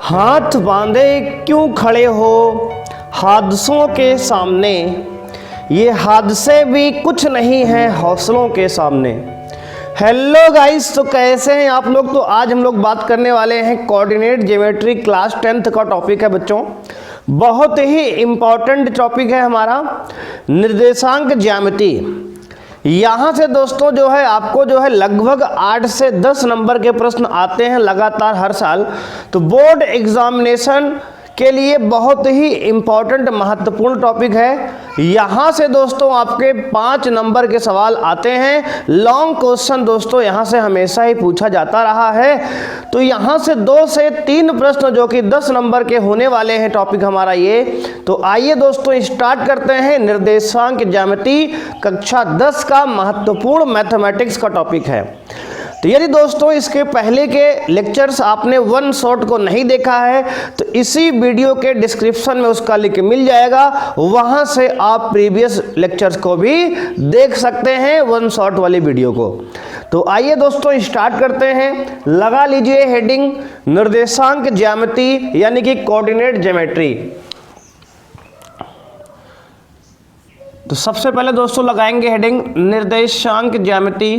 हाथ बांधे क्यों खड़े हो हादसों के सामने, ये हादसे भी कुछ नहीं हैं हौसलों के सामने। हेलो गाइस, तो कैसे हैं आप लोग। तो आज हम लोग बात करने वाले हैं कोऑर्डिनेट ज्योमेट्री क्लास 10th का टॉपिक है बच्चों। बहुत ही इम्पॉर्टेंट टॉपिक है हमारा निर्देशांक ज्यामिति। यहाँ से दोस्तों जो है आपको जो है लगभग 8 से 10 नंबर के प्रश्न आते हैं लगातार हर साल। तो बोर्ड एग्जामिनेशन के लिए बहुत ही इम्पॉर्टेंट महत्वपूर्ण टॉपिक है। यहाँ से दोस्तों आपके 5 नंबर के सवाल आते हैं। लॉन्ग क्वेश्चन दोस्तों यहाँ से हमेशा ही पूछा जाता रहा है। तो यहाँ से 2 से 3 प्रश्न जो कि 10 नंबर के होने वाले हैं टॉपिक हमारा ये। तो आइए दोस्तों स्टार्ट करते हैं। निर्देशांक ज्यामिति कक्षा 10 का महत्वपूर्ण मैथमेटिक्स का टॉपिक है। तो यदि दोस्तों इसके पहले के लेक्चर्स आपने वन शॉट को नहीं देखा है तो इसी वीडियो के डिस्क्रिप्शन में उसका लिंक मिल जाएगा, वहां से आप प्रीवियस लेक्चर्स को भी देख सकते हैं वन शॉट वाली वीडियो को। तो आइए दोस्तों स्टार्ट करते हैं। लगा लीजिए हेडिंग निर्देशांक ज्यामिति यानी कि कोऑर्डिनेट ज्योमेट्री। तो सबसे पहले दोस्तों लगाएंगे हेडिंग निर्देशांक ज्यामिति।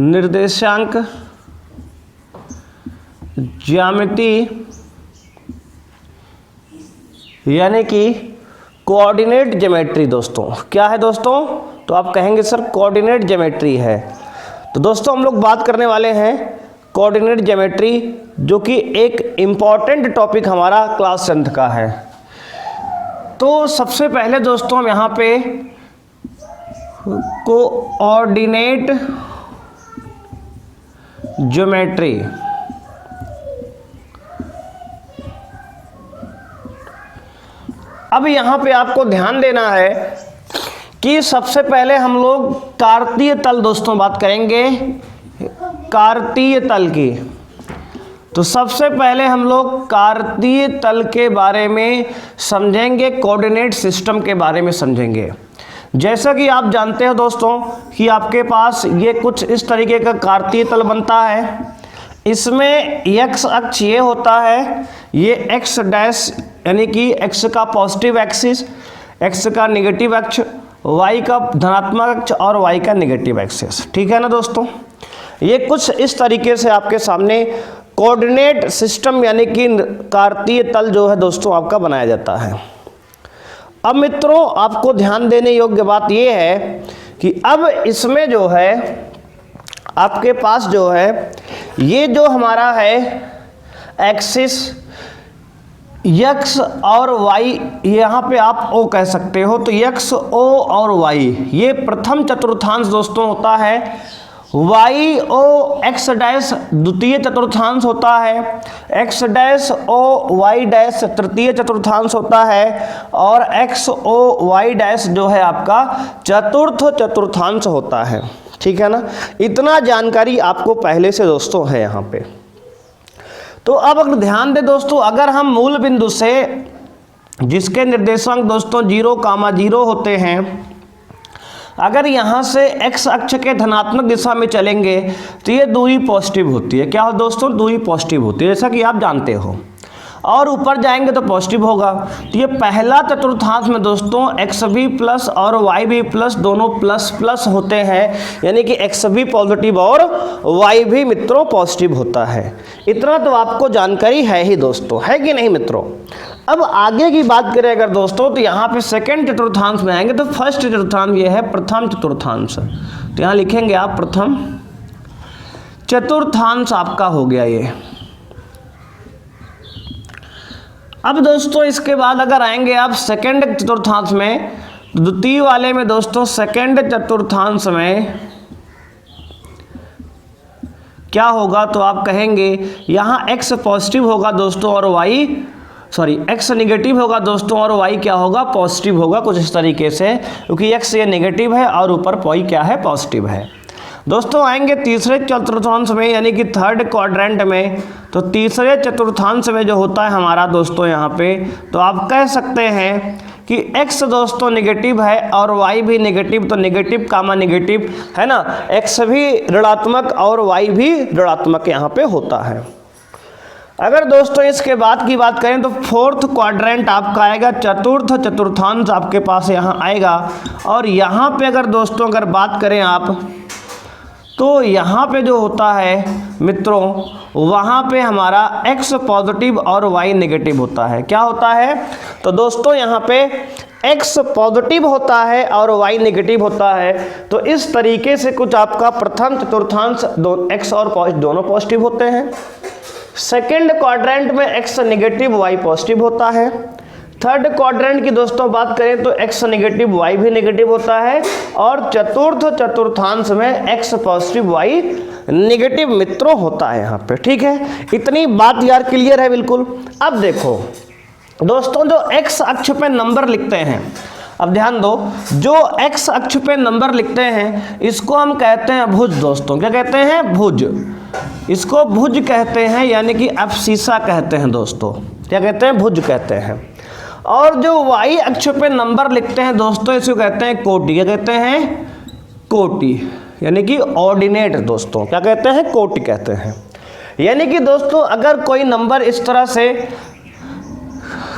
निर्देशांक ज्यामिति यानी कि कोऑर्डिनेट ज्योमेट्री। दोस्तों क्या है दोस्तों, तो आप कहेंगे सर कोऑर्डिनेट ज्योमेट्री है। तो दोस्तों हम लोग बात करने वाले हैं कोऑर्डिनेट ज्योमेट्री, जो कि एक इम्पॉर्टेंट टॉपिक हमारा क्लास 10th का है। तो सबसे पहले दोस्तों हम यहाँ पे कोऑर्डिनेट ज्योमेट्री अब यहां पे आपको ध्यान देना है कि सबसे पहले हम लोग कार्तीय तल दोस्तों बात करेंगे, कार्तीय तल की। तो सबसे पहले हम लोग कार्तीय तल के बारे में समझेंगे, कोऑर्डिनेट सिस्टम के बारे में समझेंगे। जैसा कि आप जानते हो दोस्तों कि आपके पास ये कुछ इस तरीके का कार्तीय तल बनता है। इसमें x अक्ष ये होता है, ये x डैश यानी कि x का पॉजिटिव एक्सिस, x का नेगेटिव अक्ष, y का धनात्मक अक्ष और y का नेगेटिव एक्सिस। ठीक है ना दोस्तों, ये कुछ इस तरीके से आपके सामने कोऑर्डिनेट सिस्टम यानी कि कार्तीय तल जो है दोस्तों आपका बनाया जाता है। अब मित्रों आपको ध्यान देने योग्य बात यह है कि अब इसमें जो है आपके पास जो है ये जो हमारा है एक्सिस x और y, यहाँ पे आप o कह सकते हो। तो x, o और y ये प्रथम चतुर्थांश दोस्तों होता है। y o x डैश द्वितीय चतुर्थांश होता है, x dash o y dash तृतीय चतुर्थांश होता है और x o y डैश जो है आपका चतुर्थ चतुर्थांश होता है। ठीक है ना, इतना जानकारी आपको पहले से दोस्तों है यहाँ पे। तो अब अगर ध्यान दे दोस्तों, अगर हम मूल बिंदु से जिसके निर्देशांक दोस्तों 0,0 होते हैं, अगर यहाँ से x अक्ष के धनात्मक दिशा में चलेंगे तो ये दूरी पॉजिटिव होती है। क्या हो दोस्तों, दूरी पॉजिटिव होती है जैसा कि आप जानते हो। और ऊपर जाएंगे तो पॉजिटिव होगा। तो ये पहला चतुर्थांश में दोस्तों x भी प्लस और y भी प्लस दोनों प्लस प्लस होते हैं, यानी कि x भी पॉजिटिव और y भी मित्रों पॉजिटिव होता है। इतना तो आपको जानकारी है ही दोस्तों, है कि नहीं मित्रों। अब आगे की बात करें अगर दोस्तों, तो यहाँ पे सेकंड चतुर्थांश में आएंगे। तो फर्स्ट चतुर्थांश ये है प्रथम चतुर्थांश। तो यहाँ लिखेंगे आप प्रथम चतुर्थांश आपका हो गया ये। अब दोस्तों इसके बाद अगर आएंगे आप सेकंड चतुर्थांश में, तो द्वितीय वाले में दोस्तों सेकंड चतुर्थांश में क्या होगा, तो आप कहेंगे यहाँ x पॉजिटिव होगा दोस्तों और x नेगेटिव होगा दोस्तों और y क्या होगा, पॉजिटिव होगा, कुछ इस तरीके से, क्योंकि x ये नेगेटिव है और ऊपर y क्या है, पॉजिटिव है। दोस्तों आएंगे तीसरे चतुर्थांश में यानी कि थर्ड क्वाड्रेंट में। तो तीसरे चतुर्थांश में जो होता है हमारा दोस्तों यहाँ पे, तो आप कह सकते हैं कि x दोस्तों नेगेटिव है और y भी नेगेटिव, तो नेगेटिव कामा नेगेटिव है ना, x भी ऋणात्मक और y भी ऋणात्मक यहाँ पे होता है। अगर दोस्तों इसके बाद की बात करें तो फोर्थ क्वाड्रेंट आपका आएगा, चतुर्थ चतुर्थांश आपके पास यहाँ आएगा। और यहाँ पे अगर दोस्तों अगर बात करें आप तो यहाँ पे जो होता है मित्रों, वहाँ पे हमारा x पॉजिटिव और y नेगेटिव होता है। क्या होता है? तो दोस्तों यहाँ पे x पॉजिटिव होता है और y नेगेटिव होता है। तो इस तरीके से कुछ आपका प्रथम चतुर्थांश x और दोनों पॉजिटिव होते हैं। सेकेंड क्वाड्रेंट में x नेगेटिव y पॉजिटिव होता है। थर्ड क्वाड्रेंट की दोस्तों बात करें तो x नेगेटिव y भी नेगेटिव होता है। और चतुर्थ चतुर्थांश में x पॉजिटिव y नेगेटिव मित्रों होता है यहाँ पे। ठीक है, इतनी बात यार क्लियर है बिल्कुल। अब देखो दोस्तों, जो x अक्ष पे नंबर लिखते हैं, अब ध्यान दो, जो x अक्ष पे नंबर लिखते हैं इसको हम कहते हैं भुज दोस्तों। क्या कहते हैं? भुज। इसको भुज कहते हैं, यानी कि अब्सीसा कहते हैं दोस्तों। क्या कहते हैं? भुज कहते हैं। और जो y अक्ष पे नंबर लिखते हैं दोस्तों, इसको कहते हैं कोटि। क्या कहते हैं? कोटि, यानी कि ऑर्डिनेट दोस्तों। क्या कहते हैं? कोटि कहते हैं। यानी कि दोस्तों अगर कोई नंबर इस तरह से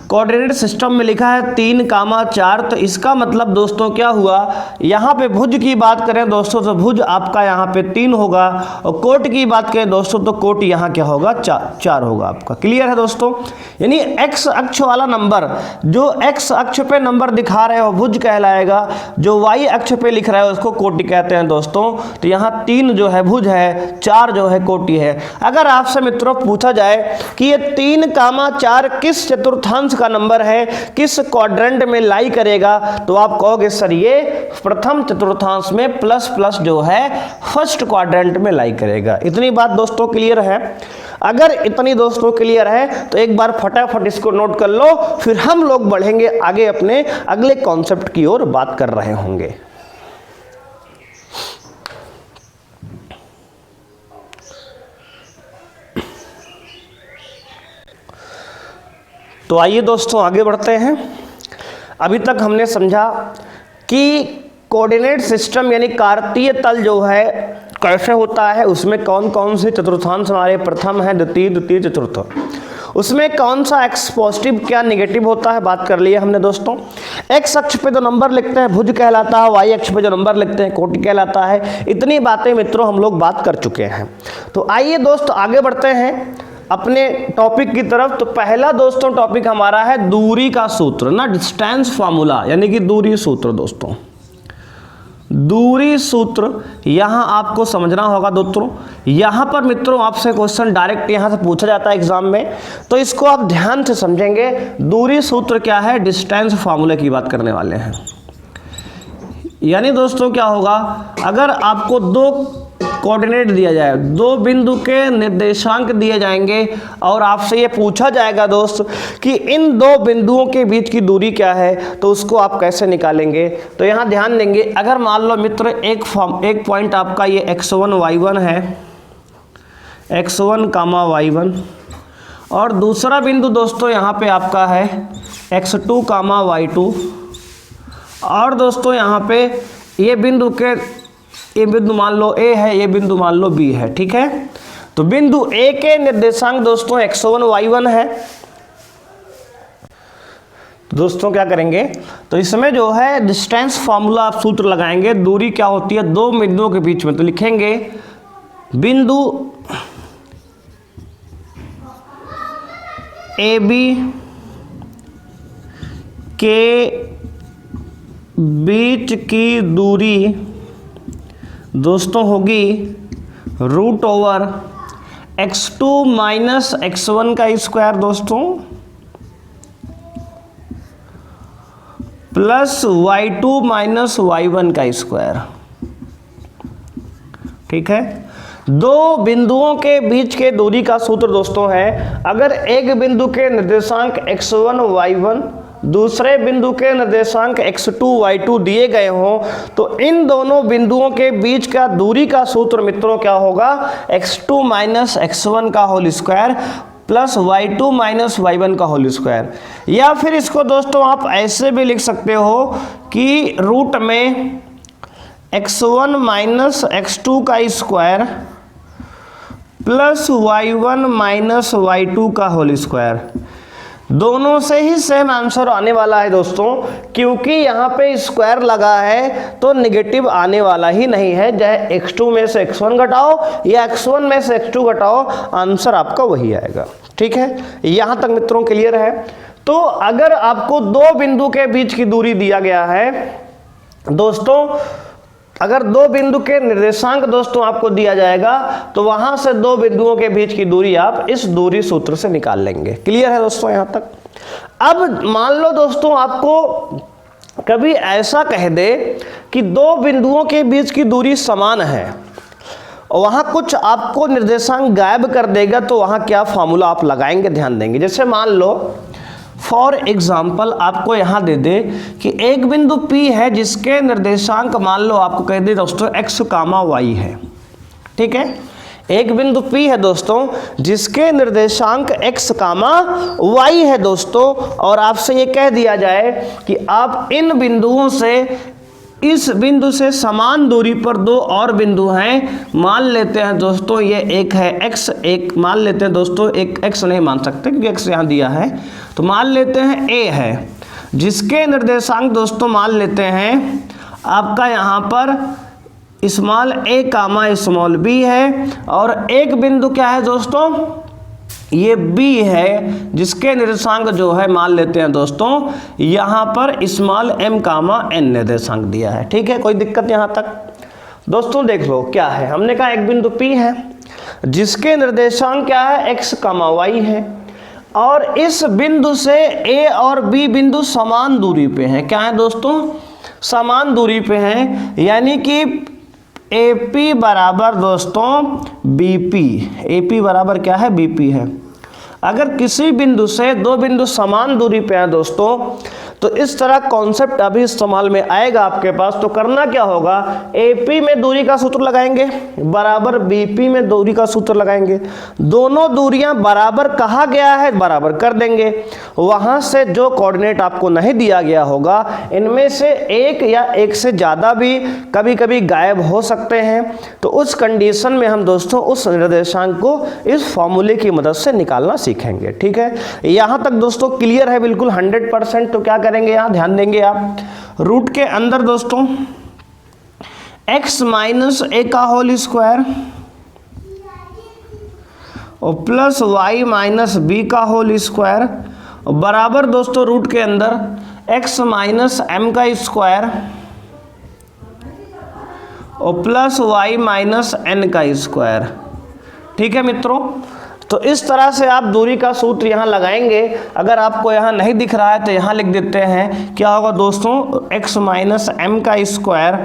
कोऑर्डिनेट सिस्टम में लिखा है 3,4, तो इसका मतलब दोस्तों क्या हुआ, यहाँ पे भुज की बात करें दोस्तों तो भुज आपका यहाँ पे 3 होगा, और कोट की बात करें दोस्तों तो कोट यहाँ क्या होगा, 4 होगा आपका। क्लियर है दोस्तों? यानी x अक्ष वाला नंबर, जो x अक्ष पे नंबर दिखा रहे हो भुज कहलाएगा, जो y अक्ष पे लिख रहे हो उसको कोटि कहते हैं दोस्तों। तो यहाँ 3 जो है भुज है, 4 जो है कोटि है। अगर आपसे मित्रों पूछा जाए कि ये 3,4 किस चतुर्थांश का नंबर है, किस क्वाड्रेंट में लाई करेगा, तो आप कहोगे सर ये प्रथम चतुर्थांश में प्लस प्लस जो है फर्स्ट क्वाड्रेंट में लाई करेगा। इतनी बात दोस्तों क्लियर है? अगर इतनी दोस्तों क्लियर है तो एक बार फटाफट इसको नोट कर लो, फिर हम लोग बढ़ेंगे आगे अपने अगले कॉन्सेप्ट की ओर बात कर रहे होंगे। तो आइए दोस्तों आगे बढ़ते हैं। अभी तक हमने समझा कि कोऑर्डिनेट सिस्टम यानी कार्तीय तल जो है कैसे होता है, उसमें कौन कौन से चतुर्थांश हमारे प्रथम है, द्वितीय चतुर्थ, उसमें कौन सा x पॉजिटिव क्या नेगेटिव होता है, बात कर लिया हमने दोस्तों। x अक्ष पे जो नंबर लिखते हैं भुज कहलाता है, y अक्ष पे जो नंबर लिखते हैं कोटि कहलाता है। इतनी बातें मित्रों हम लोग बात कर चुके हैं। तो आइए दोस्तों आगे बढ़ते हैं अपने टॉपिक की तरफ। तो पहला दोस्तों टॉपिक हमारा है दूरी का सूत्र ना, डिस्टेंस फार्मूला, यानी कि दूरी सूत्र दोस्तों। दूरी सूत्र यहाँ आपको समझना होगा दोस्तों। यहाँ पर मित्रों आपसे क्वेश्चन डायरेक्ट यहाँ से पूछा जाता है एग्जाम में, तो इसको आप ध्यान से समझेंगे। दूरी सूत्र क्या है, डिस्टेंस फार्मूले की बात करने वाले हैं। यानी दोस्तों क्या होगा, अगर आपको 2 कोऑर्डिनेट दिया जाए, 2 बिंदु के निर्देशांक दिए जाएंगे और आपसे ये पूछा जाएगा दोस्त कि इन 2 बिंदुओं के बीच की दूरी क्या है, तो उसको आप कैसे निकालेंगे। तो यहाँ ध्यान देंगे, अगर मान लो मित्र एक पॉइंट आपका ये x1 y1 है, x1 कामा y1, और दूसरा बिंदु दोस्तों यहाँ पे आपका है x2 कामा y2, और दोस्तों यहाँ पे ये बिंदु मान लो A है, ये बिंदु मान लो B है। ठीक है, तो बिंदु A के निर्देशांक दोस्तों x1 y1 है। दोस्तों क्या करेंगे, तो इसमें जो है डिस्टेंस फार्मूला आप सूत्र लगाएंगे। दूरी क्या होती है 2 बिंदुओं के बीच में, तो लिखेंगे बिंदु AB के बीच की दूरी दोस्तों होगी √ओवर x2 माइनस x1 का स्क्वायर दोस्तों प्लस y2 माइनस y1 का स्क्वायर। ठीक है, 2 बिंदुओं के बीच के दूरी का सूत्र दोस्तों है, अगर एक बिंदु के निर्देशांक x1 y1 दूसरे बिंदु के निर्देशांक x2 y2 दिए गए हों, तो इन दोनों बिंदुओं के बीच का दूरी का सूत्र मित्रों क्या होगा, x2 माइनस x1 का whole square plus y2 minus y1 का होल स्क्वायर। या फिर इसको दोस्तों आप ऐसे भी लिख सकते हो कि रूट में x1 माइनस x2 का square plus y1 minus y2 का होल स्क्वायर। दोनों से ही सेम आंसर आने वाला है दोस्तों, क्योंकि यहाँ पे स्क्वायर लगा है तो नेगेटिव आने वाला ही नहीं है। चाहे x2 में से x1 घटाओ या x1 में से x2 घटाओ, आंसर आपका वही आएगा। ठीक है, यहाँ तक मित्रों क्लियर है। तो अगर आपको दो बिंदु के बीच की दूरी दिया गया है दोस्तों, अगर दो बिंदु के निर्देशांक दोस्तों आपको दिया जाएगा तो वहां से दो बिंदुओं के बीच की दूरी आप इस दूरी सूत्र से निकाल लेंगे। क्लियर है दोस्तों यहां तक। अब मान लो दोस्तों आपको कभी ऐसा कह दे कि दो बिंदुओं के बीच की दूरी समान है और वहां कुछ आपको निर्देशांक गायब कर देगा, तो वहां क्या फॉर्मूला आप लगाएंगे, ध्यान देंगे। जैसे मान लो फॉर एग्जाम्पल आपको यहां दे दे कि एक बिंदु P है जिसके निर्देशांक मान लो आपको कह दे दोस्तों x, y है। ठीक है, एक बिंदु P है दोस्तों जिसके निर्देशांक x, y है दोस्तों, और आपसे ये कह दिया जाए कि आप इन बिंदुओं से इस बिंदु से समान दूरी पर दो और बिंदु हैं। मान लेते हैं दोस्तों ये एक है x, एक मान लेते हैं दोस्तों, एक x नहीं मान सकते क्योंकि x यहाँ दिया है, तो मान लेते हैं a है जिसके निर्देशांक दोस्तों मान लेते हैं आपका यहाँ पर small a comma small b है, और एक बिंदु क्या है दोस्तों, ये B है जिसके निर्देशांक जो है मान लेते हैं दोस्तों यहाँ पर स्मॉल m कामा n निर्देशांक दिया है। ठीक है, कोई दिक्कत यहाँ तक दोस्तों। देख लो क्या है, हमने कहा एक बिंदु P है जिसके निर्देशांक क्या है x, y है, और इस बिंदु से A और B बिंदु समान दूरी पे हैं। क्या है दोस्तों, समान दूरी पे हैं, यानी कि AP बराबर दोस्तों BP, AP बराबर क्या है, BP है। अगर किसी बिंदु से दो बिंदु समान दूरी पे हैं दोस्तों, तो इस तरह कॉन्सेप्ट अभी इस्तेमाल में आएगा आपके पास। तो करना क्या होगा, AP में दूरी का सूत्र लगाएंगे बराबर BP में दूरी का सूत्र लगाएंगे। दोनों दूरियां बराबर कहा गया है बराबर कर देंगे। वहां से जो कोऑर्डिनेट आपको नहीं दिया गया होगा, इनमें से एक या एक से ज़्यादा भी कभी कभी गायब हो सकते हैं। तो उस कंडीशन में हम दोस्तों उस निर्देशांक को इस फॉर्मूले की मदद से निकालना सीखेंगे। ठीक है, यहाँ तक दोस्तों क्लियर है बिल्कुल 100%। तो क्या करेंगे, यहाँ ध्यान देंगे आप, रूट के अंदर दोस्तों x माइनस a का होल स्क्वायर और प्लस y माइनस b का होल स्क्वायर बराबर दोस्तों रूट के अंदर x माइनस m का स्क्वायर और प्लस y माइनस n का स्क्वायर। ठीक है मित्रों, तो इस तरह से आप दूरी का सूत्र यहाँ लगाएंगे। अगर आपको यहाँ नहीं दिख रहा है तो यहाँ लिख देते हैं, क्या होगा दोस्तों, x माइनस m का स्क्वायर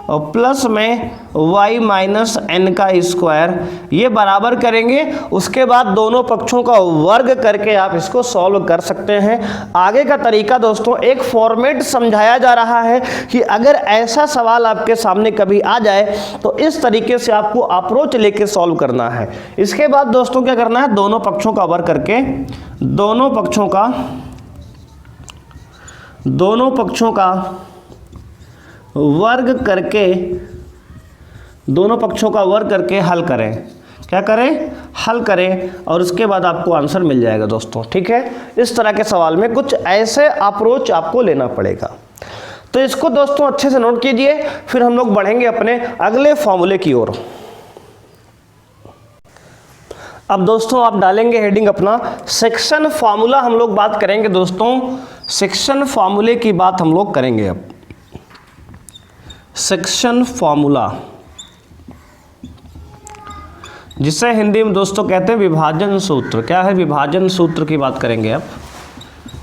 और प्लस में y माइनस n का स्क्वायर, ये बराबर करेंगे। उसके बाद दोनों पक्षों का वर्ग करके आप इसको सॉल्व कर सकते हैं। आगे का तरीका दोस्तों, एक फॉर्मेट समझाया जा रहा है कि अगर ऐसा सवाल आपके सामने कभी आ जाए तो इस तरीके से आपको अप्रोच लेके सॉल्व करना है। इसके बाद दोस्तों क्या करना है, दोनों पक्षों का वर्ग करके दोनों पक्षों का वर्ग करके हल करें। क्या करें, हल करें, और उसके बाद आपको आंसर मिल जाएगा दोस्तों। ठीक है, इस तरह के सवाल में कुछ ऐसे अप्रोच आपको लेना पड़ेगा। तो इसको दोस्तों अच्छे से नोट कीजिए, फिर हम लोग बढ़ेंगे अपने अगले फॉर्मूले की ओर। अब दोस्तों आप डालेंगे हेडिंग अपना सेक्शन फार्मूला। हम लोग बात करेंगे दोस्तों, सेक्शन फार्मूले की बात हम लोग करेंगे। अब सेक्शन फार्मूला, जिसे हिंदी में दोस्तों कहते हैं विभाजन सूत्र। क्या है, विभाजन सूत्र की बात करेंगे। अब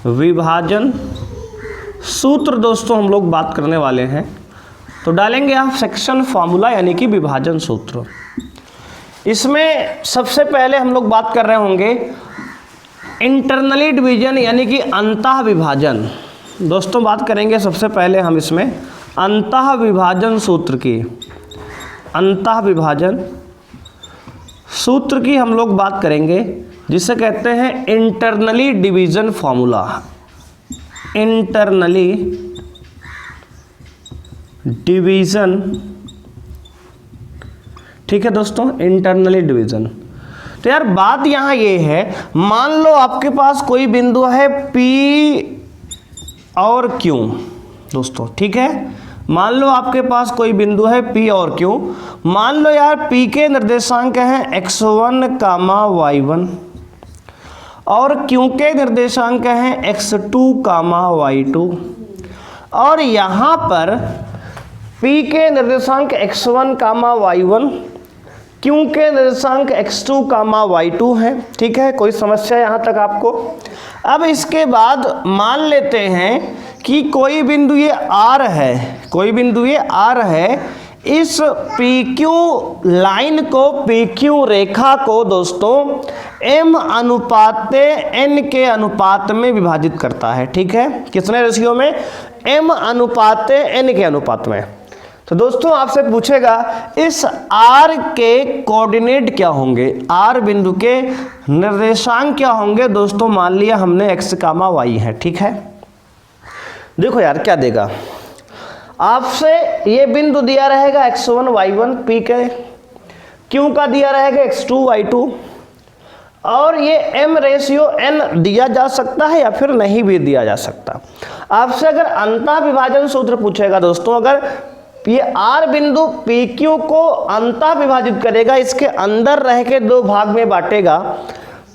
विभाजन सूत्र दोस्तों हम लोग बात करने वाले हैं। तो डालेंगे आप सेक्शन फार्मूला यानी कि विभाजन सूत्र। इसमें सबसे पहले हम लोग बात कर रहे होंगे इंटरनली डिवीजन यानी कि अंतः विभाजन। दोस्तों बात करेंगे सबसे पहले हम इसमें अंतः विभाजन सूत्र की। अंतः विभाजन सूत्र की हम लोग बात करेंगे जिसे कहते हैं internally division formula. Internally division, ठीक है दोस्तों, इंटरनली डिवीजन। तो यार बात यहां ये है, मान लो आपके पास कोई बिंदु है P और Q दोस्तों, ठीक है, मान लो आपके पास कोई बिंदु है P और Q। मान लो यार P के निर्देशांक हैं x1, y1 और Q के निर्देशांक हैं x2, y2 और यहां पर P के निर्देशांक x1, y1, Q के निर्देशांक x2, y2 है, ठीक है, कोई समस्या यहां तक आपको। अब इसके बाद मान लेते हैं कि कोई बिंदु ये R है, कोई बिंदु ये R है, इस PQ लाइन को, PQ रेखा को दोस्तों M अनुपात N के अनुपात में विभाजित करता है, ठीक है, कितने रेशियो में, M अनुपात N के अनुपात में। तो दोस्तों आपसे पूछेगा इस R के कोऑर्डिनेट क्या होंगे, R बिंदु के निर्देशांक क्या होंगे। दोस्तों मान लिया हमने x, y है, ठीक है, देखो यार क्या देगा आपसे, ये बिंदु दिया रहेगा x1, y1 P के, Q का दिया रहेगा x2, y2 और ये M रेशियो N दिया जा सकता है या फिर नहीं भी दिया जा सकता। आपसे अगर अंतः विभाजन सूत्र पूछेगा दोस्तों, अगर ये R बिंदु PQ को अंतः विभाजित करेगा, इसके अंदर रह के दो भाग में बांटेगा,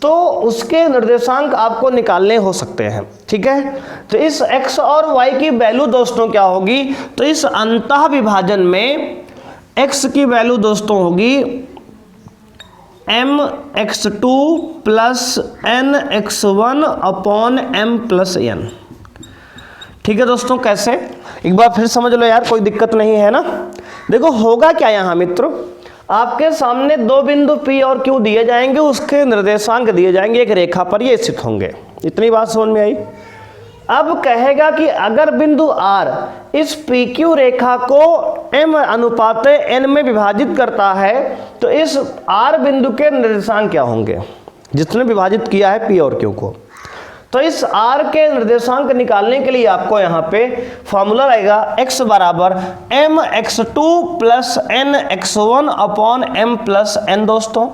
तो उसके निर्देशांक आपको निकालने हो सकते हैं, ठीक है। तो इस x और y की वैल्यू दोस्तों क्या होगी, तो इस अंतः विभाजन में x की वैल्यू दोस्तों होगी mx2 plus nx1 upon m plus n, ठीक है दोस्तों। कैसे, एक बार फिर समझ लो यार, कोई दिक्कत नहीं है ना। देखो होगा क्या यहाँ मित्रों, आपके सामने दो बिंदु P और Q दिए जाएंगे, उसके निर्देशांक दिए जाएंगे, एक रेखा पर ये स्थित होंगे। इतनी बात समझ में आई। अब कहेगा कि अगर बिंदु R इस PQ रेखा को M अनुपात N में विभाजित करता है, तो इस R बिंदु के निर्देशांक क्या होंगे, जिसने विभाजित किया है P और Q को। तो इस R के निर्देशांक निकालने के लिए आपको यहाँ पे फॉर्मूला रहेगा x बराबर mx2 plus nx1 upon m plus n दोस्तों।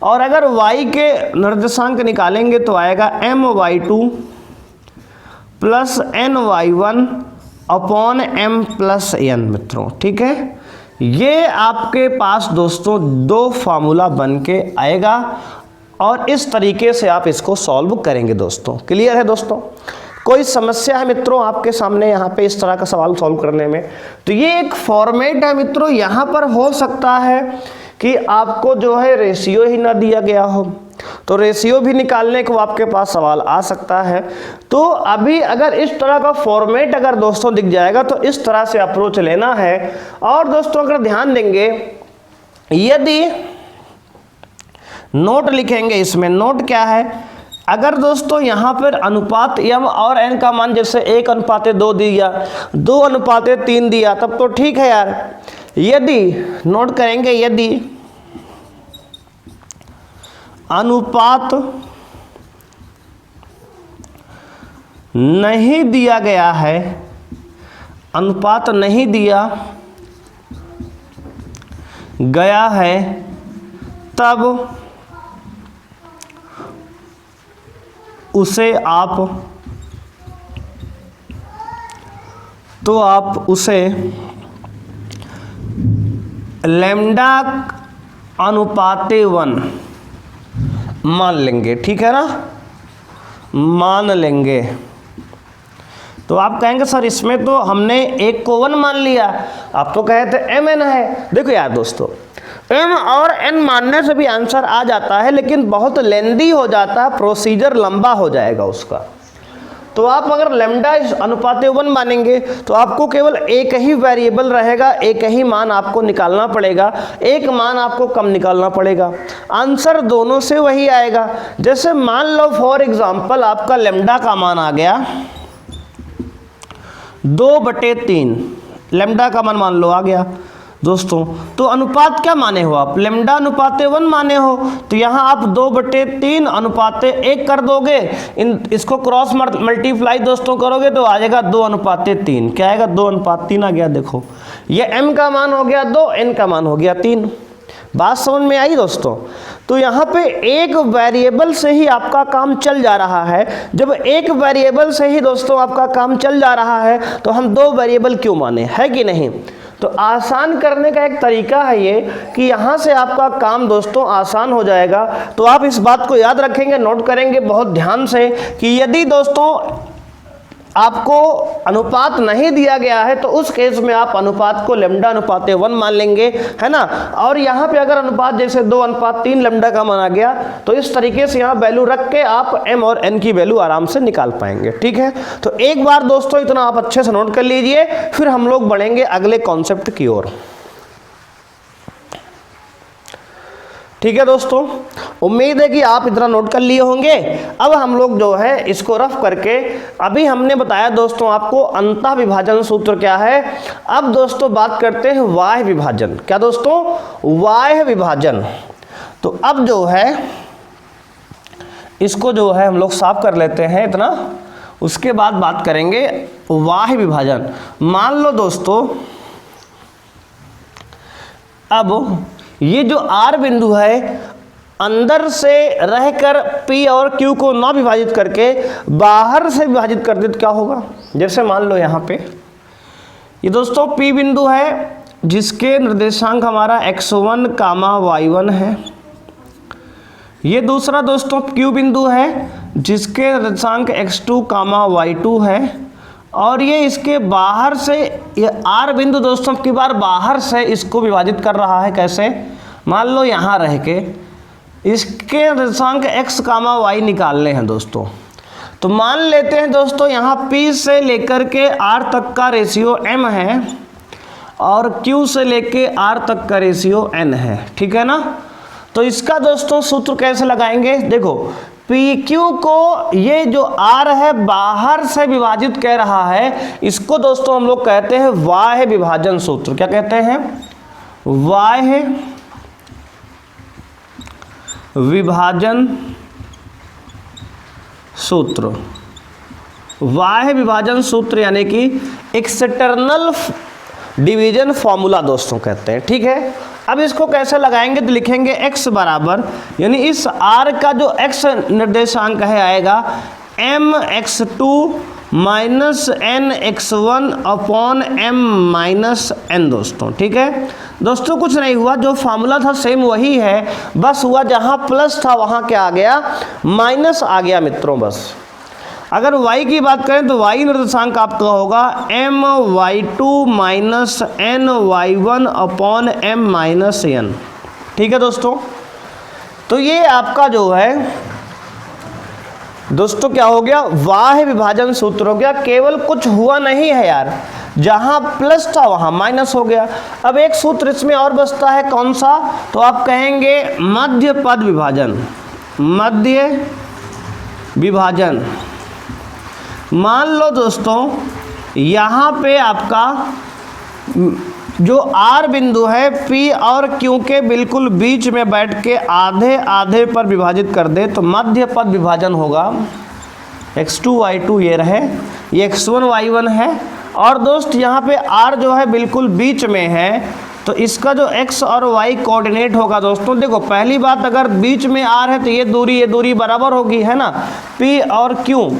और अगर y के निर्देशांक निकालेंगे तो आएगा my2 plus ny1 upon m plus n मित्रों, ठीक है। ये आपके पास दोस्तों दो फार्मूला बन के आएगा और इस तरीके से आप इसको सॉल्व करेंगे दोस्तों। क्लियर है दोस्तों, कोई समस्या है मित्रों आपके सामने यहाँ पे इस तरह का सवाल सॉल्व करने में? तो ये एक फॉर्मेट है मित्रों, यहाँ पर हो सकता है कि आपको जो है रेशियो ही ना दिया गया हो, तो रेशियो भी निकालने को आपके पास सवाल आ सकता है। तो अभी अगर इस तरह का फॉर्मेट अगर दोस्तों दिख जाएगा तो इस तरह से अप्रोच लेना है। और दोस्तों अगर ध्यान देंगे, यदि नोट लिखेंगे, इसमें नोट क्या है, अगर दोस्तों यहाँ पर अनुपात m और n का मान जैसे 1:2 दिया, 2:3 दिया, तब तो ठीक है यार। यदि नोट करेंगे, यदि अनुपात नहीं दिया गया है, अनुपात नहीं दिया गया है, तब उसे आप उसे लैम्डा अनुपात 1 मान लेंगे, ठीक है ना, मान लेंगे। तो आप कहेंगे सर इसमें तो हमने 1 को 1 मान लिया, आप तो कहे थे mn है। देखो यार दोस्तों, m और n मानने से भी आंसर आ जाता है, लेकिन बहुत लेंदी हो जाता है, प्रोसीजर लंबा हो जाएगा उसका। तो आप अगर लैम्डा अनुपात 1 मानेंगे तो आपको केवल एक ही वेरिएबल रहेगा, एक ही मान आपको निकालना पड़ेगा, एक मान आपको कम निकालना पड़ेगा, आंसर दोनों से वही आएगा। जैसे मान लो फॉर एग्जांपल आपका लैम्डा का मान आ गया 2/3, लैम्डा का मान लो आ गया दोस्तों। तो अनुपात क्या माने हो आप, लेमडा अनुपाते 1 माने हो, तो यहाँ आप 2/3 अनुपाते 1 कर दोगे, इसको क्रॉस मल्टीप्लाई दोस्तों करोगे तो आ जाएगा 2/3। क्या आएगा, 2/3 आ गया। देखो ये m का मान हो गया 2, n का मान हो गया 3। बात समझ में आई दोस्तों। तो यहाँ पे एक वेरिएबल से ही आपका काम चल जा रहा है। जब एक वेरिएबल से ही दोस्तों आपका काम चल जा रहा है तो हम 2 वेरिएबल क्यों माने, है कि नहीं। तो आसान करने का एक तरीका है ये कि यहाँ से आपका काम दोस्तों आसान हो जाएगा। तो आप इस बात को याद रखेंगे, नोट करेंगे बहुत ध्यान से कि यदि दोस्तों आपको अनुपात नहीं दिया गया है तो उस केस में आप अनुपात को लेमडा अनुपाते 1 मान लेंगे, है ना। और यहाँ पे अगर अनुपात जैसे 2/3 लेमडा का माना गया तो इस तरीके से यहाँ वैल्यू रख के आप m और n की वैल्यू आराम से निकाल पाएंगे, ठीक है। तो एक बार दोस्तों इतना आप अच्छे से नोट कर लीजिए, फिर हम लोग बढ़ेंगे अगले कॉन्सेप्ट की ओर। ठीक है दोस्तों, उम्मीद है कि आप इतना नोट कर लिए होंगे। अब हम लोग जो है इसको रफ करके, अभी हमने बताया दोस्तों आपको अंतः विभाजन सूत्र क्या है। अब दोस्तों बात करते हैं बाह्य विभाजन। क्या दोस्तों, बाह्य विभाजन। तो अब जो है इसको जो है हम लोग साफ कर लेते हैं इतना, उसके बाद बात करेंगे बाह्य विभाजन। मान लो दोस्तों अब ये जो R बिंदु है अंदर से रहकर P और Q को ना विभाजित करके बाहर से विभाजित कर दे तो क्या होगा। जैसे मान लो यहाँ पे ये दोस्तों P बिंदु है जिसके निर्देशांक हमारा x1, y1 है। ये दूसरा दोस्तों Q बिंदु है जिसके निर्देशांक x2, y2 है। और ये इसके बाहर से ये R बिंदु दोस्तों की बार बाहर से इसको विभाजित कर रहा है। कैसे, मान लो यहाँ रह के इसके निर्देशांक x, y निकालने हैं दोस्तों। तो मान लेते हैं दोस्तों यहाँ P से लेकर के R तक का रेशियो m है और Q से लेके R तक का रेशियो n है, ठीक है ना। तो इसका दोस्तों सूत्र कैसे लगाएंगे, देखो PQ को ये जो R है बाहर से विभाजित कह रहा है, इसको दोस्तों हम लोग कहते हैं बाह्य विभाजन सूत्र। क्या कहते हैं, बाह्य विभाजन सूत्र। बाह्य विभाजन सूत्र यानी कि एक्सटर्नल डिवीजन फॉर्मूला दोस्तों कहते हैं, ठीक है। अब इसको कैसे लगाएंगे तो लिखेंगे x बराबर, यानी इस R का जो x निर्देशांक है आएगा mx2 minus nx1 upon m minus n दोस्तों, ठीक है। दोस्तों कुछ नहीं हुआ, जो फॉर्मूला था सेम वही है, बस हुआ जहाँ प्लस था वहाँ क्या आ गया, माइनस आ गया मित्रों बस। अगर y की बात करें तो y निर्देशांक आपका होगा my2 minus ny1 upon m minus n, ठीक है दोस्तों। तो ये आपका जो है दोस्तों क्या हो गया, बाह्य विभाजन सूत्र हो गया। केवल कुछ हुआ नहीं है यार, जहां प्लस था वहां माइनस हो गया। अब एक सूत्र इसमें और बचता है, कौन सा, तो आप कहेंगे मध्य पद विभाजन। मध्य विभाजन, मान लो दोस्तों यहाँ पे आपका जो R बिंदु है P और Q के बिल्कुल बीच में बैठ के आधे आधे पर विभाजित कर दे तो मध्य पद विभाजन होगा। x2 y2 ये रहे, ये x1 y1 है, और दोस्त यहाँ पे R जो है बिल्कुल बीच में है, तो इसका जो x और y कोऑर्डिनेट होगा दोस्तों, देखो पहली बात अगर बीच में R है तो ये दूरी बराबर होगी, है ना, P और Q।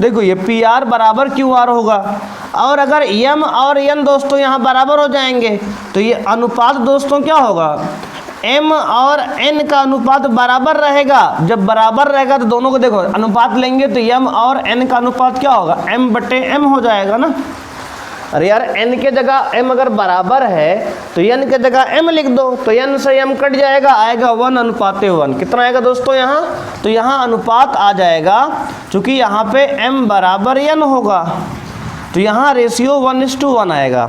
देखो ये PR बराबर QR होगा, और अगर M और N दोस्तों यहाँ बराबर हो जाएंगे तो ये अनुपात दोस्तों क्या होगा, M और N का अनुपात बराबर रहेगा। जब बराबर रहेगा तो दोनों को देखो अनुपात लेंगे तो M और N का अनुपात क्या होगा, M/M हो जाएगा ना। अरे यार n के जगह m अगर बराबर है तो n के जगह m लिख दो, तो n से m कट जाएगा, आएगा 1:1। कितना आएगा दोस्तों यहाँ, तो यहाँ अनुपात आ जाएगा, क्योंकि यहाँ पे m बराबर n होगा तो यहाँ रेशियो 1:1 आएगा।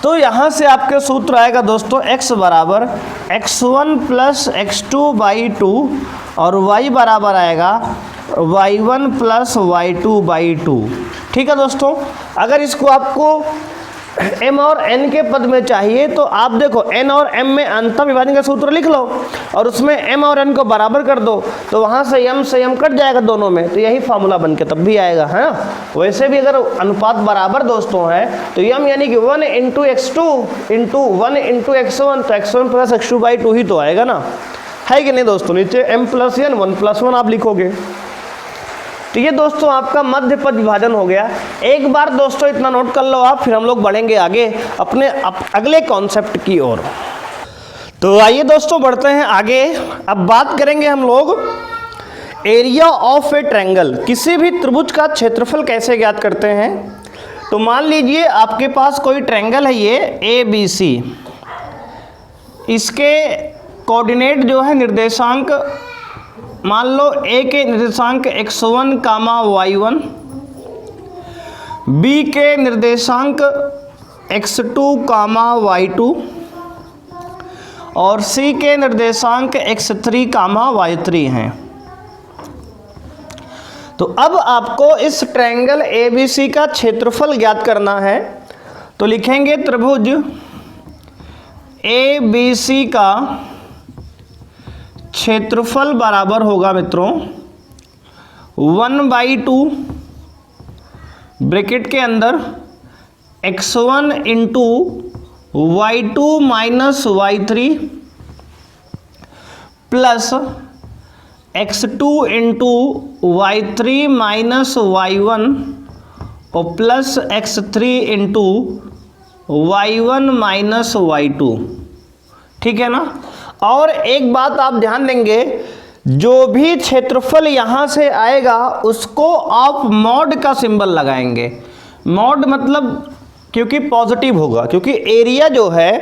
तो यहाँ से आपके सूत्र आएगा दोस्तों x बराबर x1 प्लस x2/2 और y बराबर आएगा y1 प्लस y2/2, ठीक है दोस्तों। अगर इसको आपको m और n के पद में चाहिए तो आप देखो n और m में अंतर विभाजन का सूत्र लिख लो और उसमें m और n को बराबर कर दो, तो वहां से m कट जाएगा दोनों में, तो यही फॉर्मूला बन के तब भी आएगा, है ना। वैसे भी अगर अनुपात बराबर दोस्तों है तो m यानी कि 1 into x2 into 1 into x1, तो x1 प्लस x2/2 ही तो आएगा ना, है कि नहीं दोस्तों। नीचे m प्लस n 1 प्लस 1 आप लिखोगे। तो ये दोस्तों आपका मध्य पद विभाजन हो गया। एक बार दोस्तों इतना नोट कर लो आप, फिर हम लोग बढ़ेंगे आगे अपने अगले कॉन्सेप्ट की ओर। तो आइए दोस्तों बढ़ते हैं आगे। अब बात करेंगे हम लोग एरिया ऑफ ए ट्रायंगल। किसी भी त्रिभुज का क्षेत्रफल कैसे ज्ञात करते हैं। तो मान लीजिए आपके पास कोई ट्रायंगल है ये ABC, इसके कोऑर्डिनेट जो है निर्देशांक मान लो A के निर्देशांक x1, y1, B के निर्देशांक x2, y2 और C के निर्देशांक x3, y3 हैं। तो अब आपको इस ट्रायंगल ABC का क्षेत्रफल ज्ञात करना है। तो लिखेंगे त्रिभुज ABC का क्षेत्रफल बराबर होगा मित्रों 1/2 ब्रैकेट के अंदर x1 into y2 minus y3 plus x2 into y3 minus y1 और plus x3 into y1 minus y2। ठीक है ना। और एक बात आप ध्यान देंगे, जो भी क्षेत्रफल यहां से आएगा उसको आप मॉड का सिंबल लगाएंगे। मॉड मतलब क्योंकि पॉजिटिव होगा, क्योंकि एरिया जो है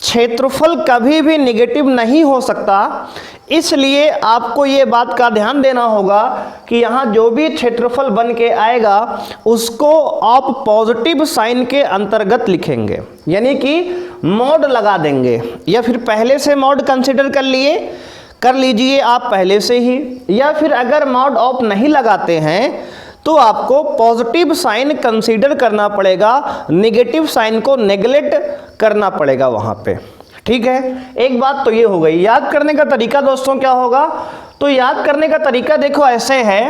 क्षेत्रफल कभी भी नेगेटिव नहीं हो सकता, इसलिए आपको ये बात का ध्यान देना होगा कि यहाँ जो भी क्षेत्रफल बन के आएगा उसको आप पॉजिटिव साइन के अंतर्गत लिखेंगे, यानी कि मॉड लगा देंगे, या फिर पहले से मॉड कंसीडर कर लीजिए आप पहले से ही, या फिर अगर मॉड ऑफ नहीं लगाते हैं तो आपको पॉजिटिव साइन कंसीडर करना पड़ेगा, नेगेटिव साइन को नेगलेक्ट करना पड़ेगा वहां पे। ठीक है, एक बात तो ये हो गई। याद करने का तरीका दोस्तों क्या होगा, तो याद करने का तरीका देखो ऐसे है,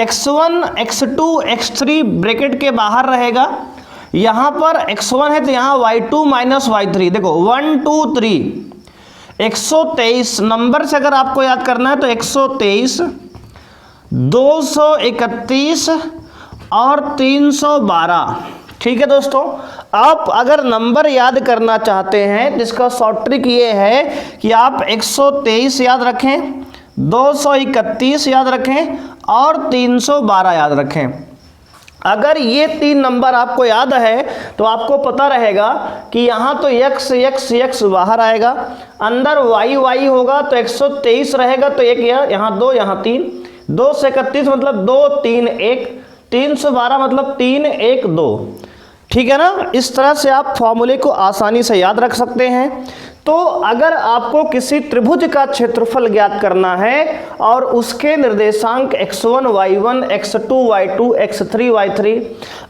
x1 x2 x3 ब्रैकेट के बाहर रहेगा, यहां पर x1 है तो यहां y2 माइनस y3, देखो 1 2 3 123 नंबर से अगर आपको याद करना है तो 123 231 और 312। ठीक है दोस्तों, आप अगर नंबर याद करना चाहते हैं जिसका शॉर्ट ट्रिक ये है कि आप 123 याद रखें, 231 याद रखें और 312 याद रखें। अगर ये 3 नंबर आपको याद है तो आपको पता रहेगा कि यहाँ तो x x x बाहर आएगा, अंदर y y होगा तो 123 रहेगा तो एक यहाँ 2 यहाँ 3, 2 से 31 मतलब 2 3 1, 312 मतलब 3 1 2। ठीक है ना। इस तरह से आप फॉर्मूले को आसानी से याद रख सकते हैं। तो अगर आपको किसी त्रिभुज का क्षेत्रफल ज्ञात करना है और उसके निर्देशांक x1 y1 x2 y2 x3 y3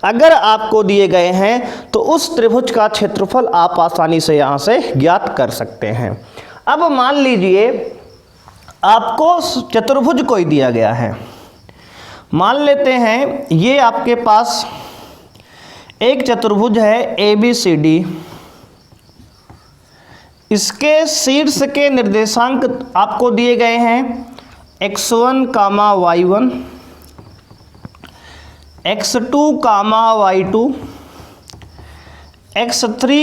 अगर आपको दिए गए हैं तो उस त्रिभुज का क्षेत्रफल आप आसानी से यहां से ज्ञात कर सकते हैं। अब मान लीजिए आपको चतुर्भुज कोई दिया गया है, मान लेते हैं ये आपके पास एक चतुर्भुज है ABCD, इसके शीर्ष के निर्देशांक आपको दिए गए हैं x1, y1, x2, y2, x3,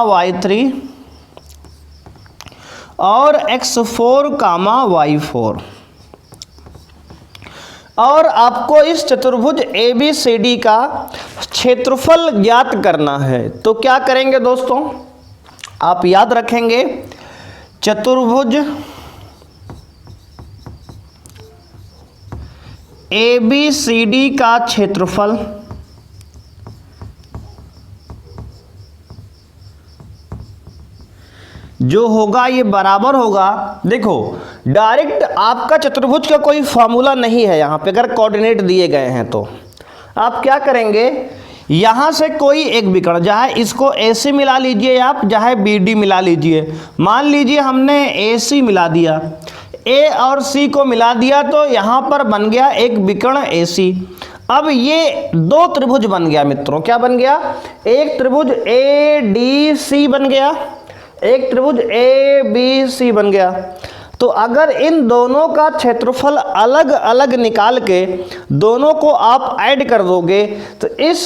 y3 और x4, y4। और आपको इस चतुर्भुज ABCD का क्षेत्रफल ज्ञात करना है। तो क्या करेंगे दोस्तों, आप याद रखेंगे चतुर्भुज ABCD का क्षेत्रफल जो होगा ये बराबर होगा, देखो डायरेक्ट आपका चतुर्भुज का कोई फॉर्मूला नहीं है यहाँ पे, अगर कोऑर्डिनेट दिए गए हैं तो आप क्या करेंगे, यहाँ से कोई एक विकर्ण, चाहे इसको AC मिला लीजिए आप, चाहे BD मिला लीजिए। मान लीजिए हमने AC मिला दिया, A और C को मिला दिया तो यहाँ पर बन गया एक विकर्ण AC। अब ये दो त्रिभुज बन गया मित्रों, क्या बन गया? एक त्रिभुज ADC बन गया, एक त्रिभुज ABC बन गया। तो अगर इन दोनों का क्षेत्रफल अलग अलग निकाल के दोनों को आप ऐड कर दोगे तो इस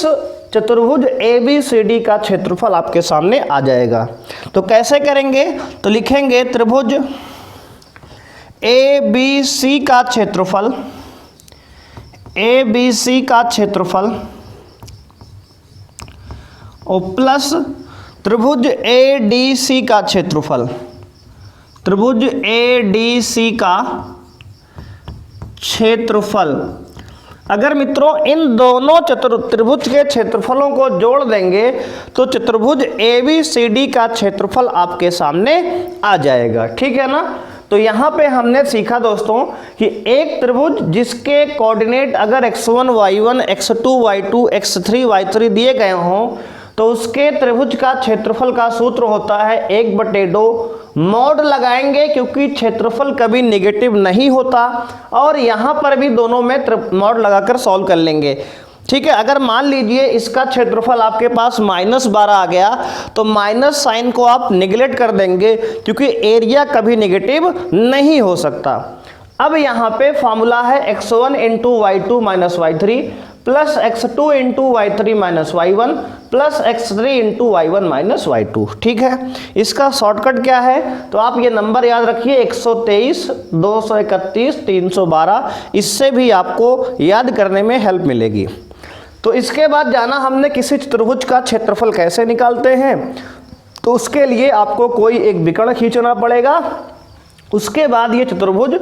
चतुर्भुज ABCD का क्षेत्रफल आपके सामने आ जाएगा। तो कैसे करेंगे? तो लिखेंगे त्रिभुज ABC का क्षेत्रफल, ABC का क्षेत्रफल और प्लस त्रिभुज ADC का क्षेत्रफल, त्रिभुज ADC का क्षेत्रफल। अगर मित्रों इन दोनों त्रिभुज के क्षेत्रफलों को जोड़ देंगे तो चतुर्भुज ABCD का क्षेत्रफल आपके सामने आ जाएगा। ठीक है ना? तो यहाँ पे हमने सीखा दोस्तों कि एक त्रिभुज जिसके कोऑर्डिनेट अगर x1 y1 x2 y2 x3 y3 दिए गए हों तो उसके त्रिभुज का क्षेत्रफल का सूत्र होता है 1/2। मॉड लगाएंगे क्योंकि क्षेत्रफल कभी नेगेटिव नहीं होता, और यहाँ पर भी दोनों में मॉड लगाकर सॉल्व कर लेंगे। ठीक है, अगर मान लीजिए इसका क्षेत्रफल आपके पास -12 आ गया तो माइनस साइन को आप निगलेक्ट कर देंगे क्योंकि एरिया कभी नेगेटिव नहीं हो सकता। अब यहाँ पे फॉर्मूला है x1 into y2 minus y3 plus x2 into y3 minus y1 plus x3 into y1 minus y2। ठीक है, इसका शॉर्टकट क्या है? तो आप ये नंबर याद रखिए 123, 231, 312, इससे भी आपको याद करने में हेल्प मिलेगी। तो इसके बाद जाना हमने किसी चतुर्भुज का क्षेत्रफल कैसे निकालते हैं, तो उसके लिए आपको कोई एक विकर्ण खींचना पड़ेगा। उसके बाद ये चतुर्भुज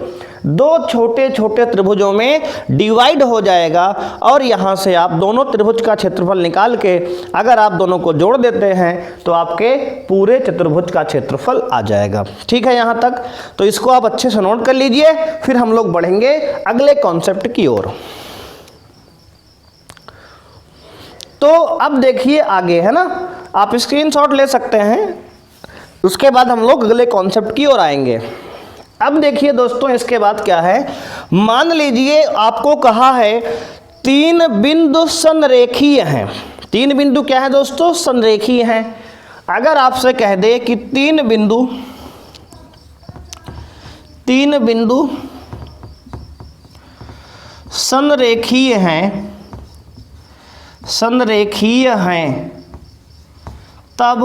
दो छोटे छोटे त्रिभुजों में डिवाइड हो जाएगा और यहाँ से आप दोनों त्रिभुज का क्षेत्रफल निकाल के अगर आप दोनों को जोड़ देते हैं तो आपके पूरे चतुर्भुज का क्षेत्रफल आ जाएगा। ठीक है यहाँ तक? तो इसको आप अच्छे से नोट कर लीजिए, फिर हम लोग बढ़ेंगे अगले कॉन्सेप्ट की ओर। तो अब देखिए आगे, है ना, आप स्क्रीनशॉट ले सकते हैं, उसके बाद हम लोग अगले कॉन्सेप्ट की ओर आएंगे। अब देखिए दोस्तों इसके बाद क्या है, मान लीजिए आपको कहा है 3 बिंदु संरेखीय हैं। 3 बिंदु क्या है दोस्तों? संरेखीय हैं। अगर आपसे कह दे कि 3 बिंदु संरेखीय हैं, तब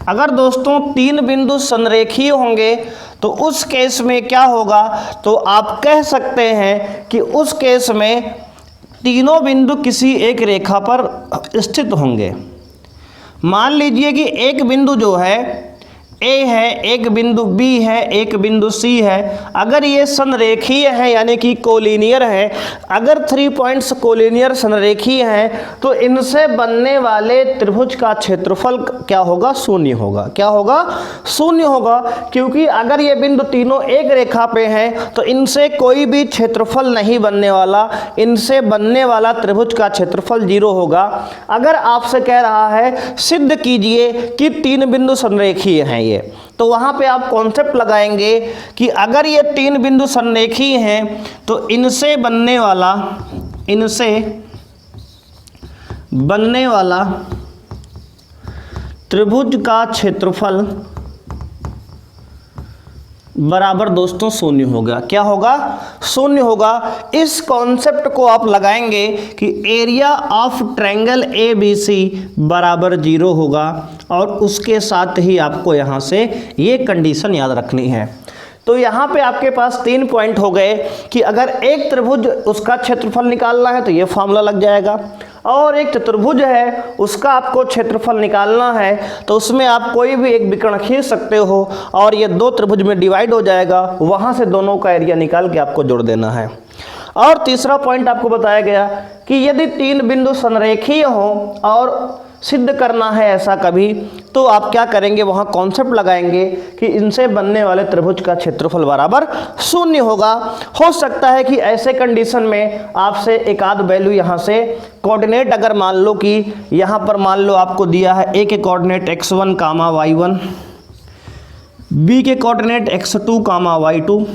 अगर दोस्तों 3 बिंदु संरेखीय होंगे तो उस केस में क्या होगा? तो आप कह सकते हैं कि उस केस में तीनों बिंदु किसी एक रेखा पर स्थित होंगे। मान लीजिए कि एक बिंदु जो है A है, एक बिंदु B है, एक बिंदु C है। अगर ये संरेखीय है यानी कि कोलिनियर है, अगर 3 पॉइंट्स कोलिनियर संरेखीय हैं तो इनसे बनने वाले त्रिभुज का क्षेत्रफल क्या होगा? शून्य होगा। क्या होगा? शून्य होगा, क्योंकि अगर ये बिंदु तीनों एक रेखा पे हैं तो इनसे कोई भी क्षेत्रफल नहीं बनने वाला, इनसे बनने वाला त्रिभुज का क्षेत्रफल 0 होगा। अगर आपसे कह रहा है सिद्ध कीजिए कि 3 बिंदु संरेखीय हैं ये, तो वहां पे आप कॉन्सेप्ट लगाएंगे कि अगर ये 3 बिंदु संरेखीय हैं तो इनसे बनने वाला त्रिभुज का क्षेत्रफल बराबर दोस्तों शून्य होगा। क्या होगा? शून्य होगा। इस कॉन्सेप्ट को आप लगाएंगे कि एरिया ऑफ ट्रायंगल ABC बराबर 0 होगा, और उसके साथ ही आपको यहाँ से ये कंडीशन याद रखनी है। तो यहाँ पे आपके पास 3 पॉइंट हो गए कि अगर एक त्रिभुज उसका क्षेत्रफल निकालना है तो ये फॉर्मूला लग जाएगा, और एक चतुर्भुज है उसका आपको क्षेत्रफल निकालना है तो उसमें आप कोई भी एक विकर्ण खींच सकते हो और ये 2 त्रिभुज में डिवाइड हो जाएगा, वहाँ से दोनों का एरिया निकाल के आपको जोड़ देना है। और तीसरा पॉइंट आपको बताया गया कि यदि 3 बिंदु संरेखीय हो और सिद्ध करना है ऐसा कभी, तो आप क्या करेंगे, वहाँ कॉन्सेप्ट लगाएंगे कि इनसे बनने वाले त्रिभुज का क्षेत्रफल बराबर 0 होगा। हो सकता है कि ऐसे कंडीशन में आपसे एक आध वैल्यू यहाँ से कोऑर्डिनेट, अगर मान लो कि यहाँ पर मान लो आपको दिया है ए के कोऑर्डिनेट x1 कामा y1, बी के कोऑर्डिनेट x2 कामा y2,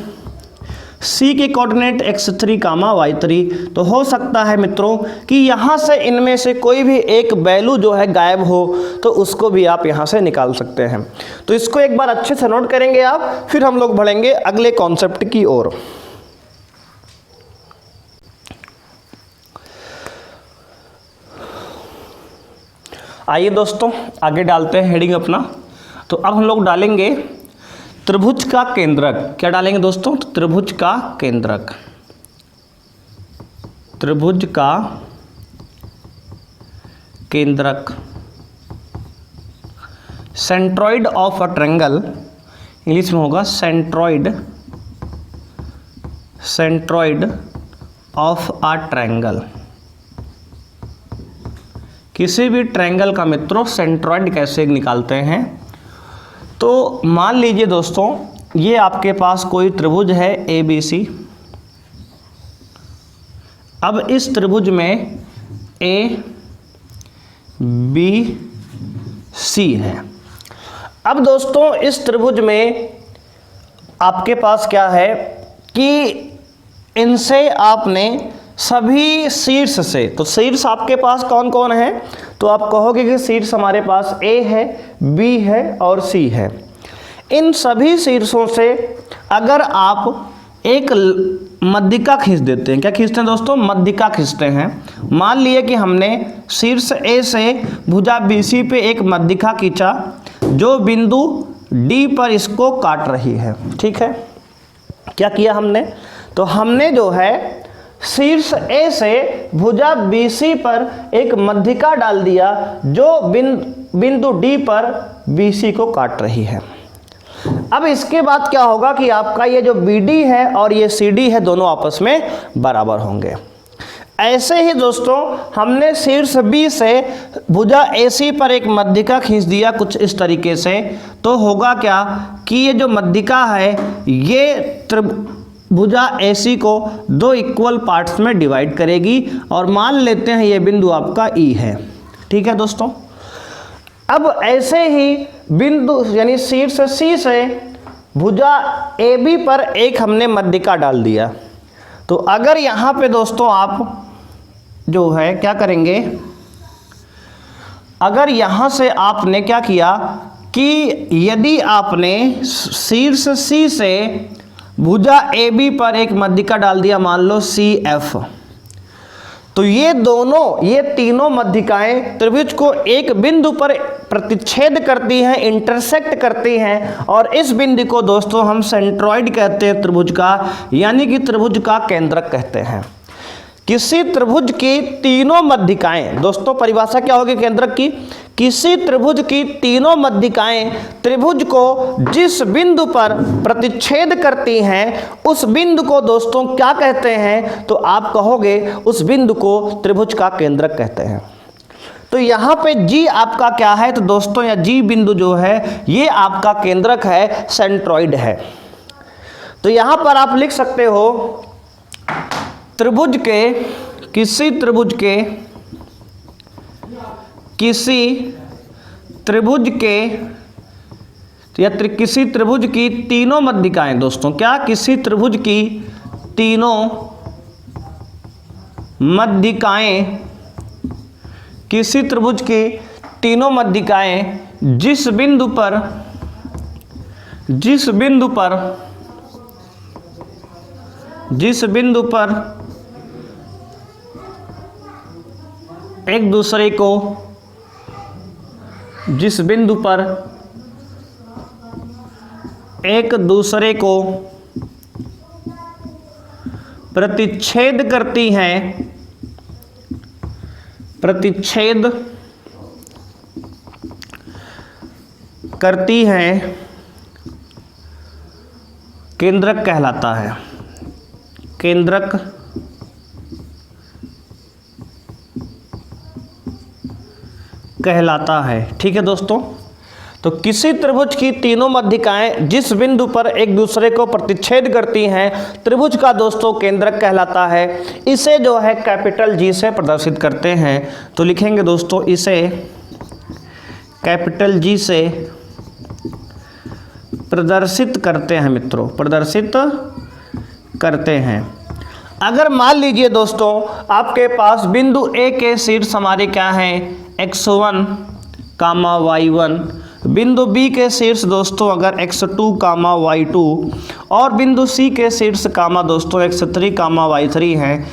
सी के कोऑर्डिनेट x3 कामा y3, तो हो सकता है मित्रों कि यहाँ से इनमें से कोई भी एक वैल्यू जो है गायब हो, तो उसको भी आप यहाँ से निकाल सकते हैं। तो इसको एक बार अच्छे से नोट करेंगे आप, फिर हम लोग बढ़ेंगे अगले कॉन्सेप्ट की ओर। आइए दोस्तों आगे डालते हैं हेडिंग अपना। तो अब हम लोग डालेंगे त्रिभुज का केंद्रक। क्या डालेंगे दोस्तों? त्रिभुज का केंद्रक। त्रिभुज का केंद्रक, centroid of a triangle, English में होगा centroid, centroid of a triangle. किसी भी ट्रायंगल का मित्रों सेंट्रॉइड कैसे निकालते हैं? तो मान लीजिए दोस्तों ये आपके पास कोई त्रिभुज है ABC। अब इस त्रिभुज में ABC है। अब दोस्तों इस त्रिभुज में आपके पास क्या है कि इनसे आपने सभी शीर्ष से, तो शीर्ष आपके पास कौन कौन है? तो आप कहोगे कि शीर्ष हमारे पास A है, B है और C है। इन सभी शीर्षों से अगर आप एक मध्यिका खींच देते हैं, क्या खींचते हैं दोस्तों? मध्यिका खींचते हैं। मान लिए कि हमने शीर्ष A से भुजा BC पे एक मध्यिका खींचा जो बिंदु D पर इसको काट रही है। ठीक है, क्या किया हमने? तो हमने जो है शीर्ष A से भुजा BC पर एक मध्यिका डाल दिया जो बिंदु D पर BC को काट रही है। अब इसके बाद क्या होगा कि आपका ये जो BD है और ये CD है दोनों आपस में बराबर होंगे। ऐसे ही दोस्तों हमने शीर्ष B से भुजा AC पर एक मध्यिका खींच दिया कुछ इस तरीके से, तो होगा क्या कि ये जो मध्यिका है ये भुजा AC को दो इक्वल पार्ट्स में डिवाइड करेगी और मान लेते हैं ये बिंदु आपका E है। ठीक है दोस्तों, अब ऐसे ही बिंदु यानी शीर्ष C से भुजा AB पर एक हमने मध्यिका डाल दिया। तो अगर यहाँ पे दोस्तों आप जो है क्या करेंगे, अगर यहाँ से आपने क्या किया कि यदि आपने शीर्ष C से भुजा AB पर एक मध्यिका डाल दिया, मान लो CF, तो ये तीनों मध्यिकाएं त्रिभुज को एक बिंदु पर प्रतिच्छेद करती हैं, इंटरसेक्ट करती हैं, और इस बिंदु को दोस्तों हम सेंट्रॉइड कहते हैं त्रिभुज का, यानी कि त्रिभुज का केंद्रक कहते हैं। किसी त्रिभुज की तीनों मध्यिकाएं, दोस्तों परिभाषा क्या होगी केंद्रक की? किसी त्रिभुज की तीनों मध्यिकाएं त्रिभुज को जिस बिंदु पर प्रतिच्छेद करती हैं उस बिंदु को दोस्तों क्या कहते हैं? तो आप कहोगे उस बिंदु को त्रिभुज का केंद्रक कहते हैं। तो यहाँ पे G आपका क्या है? तो दोस्तों या G बिंदु जो है ये आपका केंद्रक है, सेंट्रॉइड है। तो यहाँ पर आप लिख सकते हो त्रिभुज के किसी त्रिभुज की तीनों मध्यिकाएं दोस्तों, क्या किसी त्रिभुज की तीनों मध्यिकाएं, किसी त्रिभुज की तीनों मध्यिकाएं जिस बिंदु पर एक दूसरे को, जिस बिंदु पर एक दूसरे को प्रतिच्छेद करती हैं, प्रतिच्छेद करती हैं, केंद्रक कहलाता है। केंद्रक कहलाता है। ठीक है दोस्तों, तो किसी त्रिभुज की तीनों मध्यिकाएं जिस बिंदु पर एक दूसरे को प्रतिच्छेद करती हैं, त्रिभुज का दोस्तों केंद्रक कहलाता है। इसे जो है कैपिटल जी से प्रदर्शित करते हैं। तो लिखेंगे दोस्तों, इसे कैपिटल जी से प्रदर्शित करते हैं मित्रों, प्रदर्शित करते हैं। अगर मान लीजिए दोस्तों आपके पास बिंदु ए के शीर्ष हमारे क्या हैं, x1 कामा y1, बिंदु बी के शीर्ष दोस्तों अगर x2 कामा y2 और बिंदु सी के शीर्ष कामा दोस्तों x3 कामा y3 हैं,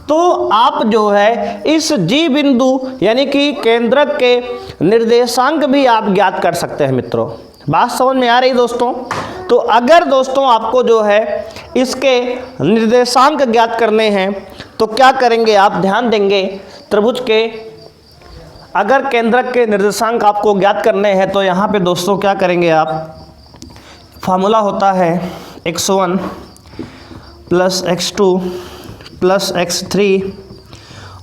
तो आप जो है इस जी बिंदु यानी कि केंद्रक के निर्देशांक भी आप ज्ञात कर सकते हैं मित्रों। बात समझ में आ रही दोस्तों? तो अगर दोस्तों आपको जो है इसके निर्देशांक ज्ञात करने हैं तो क्या करेंगे आप, ध्यान देंगे। त्रिभुज के अगर केंद्रक के निर्देशांक आपको ज्ञात करने हैं तो यहाँ पे दोस्तों क्या करेंगे आप, फार्मूला होता है x1 plus x2 plus x3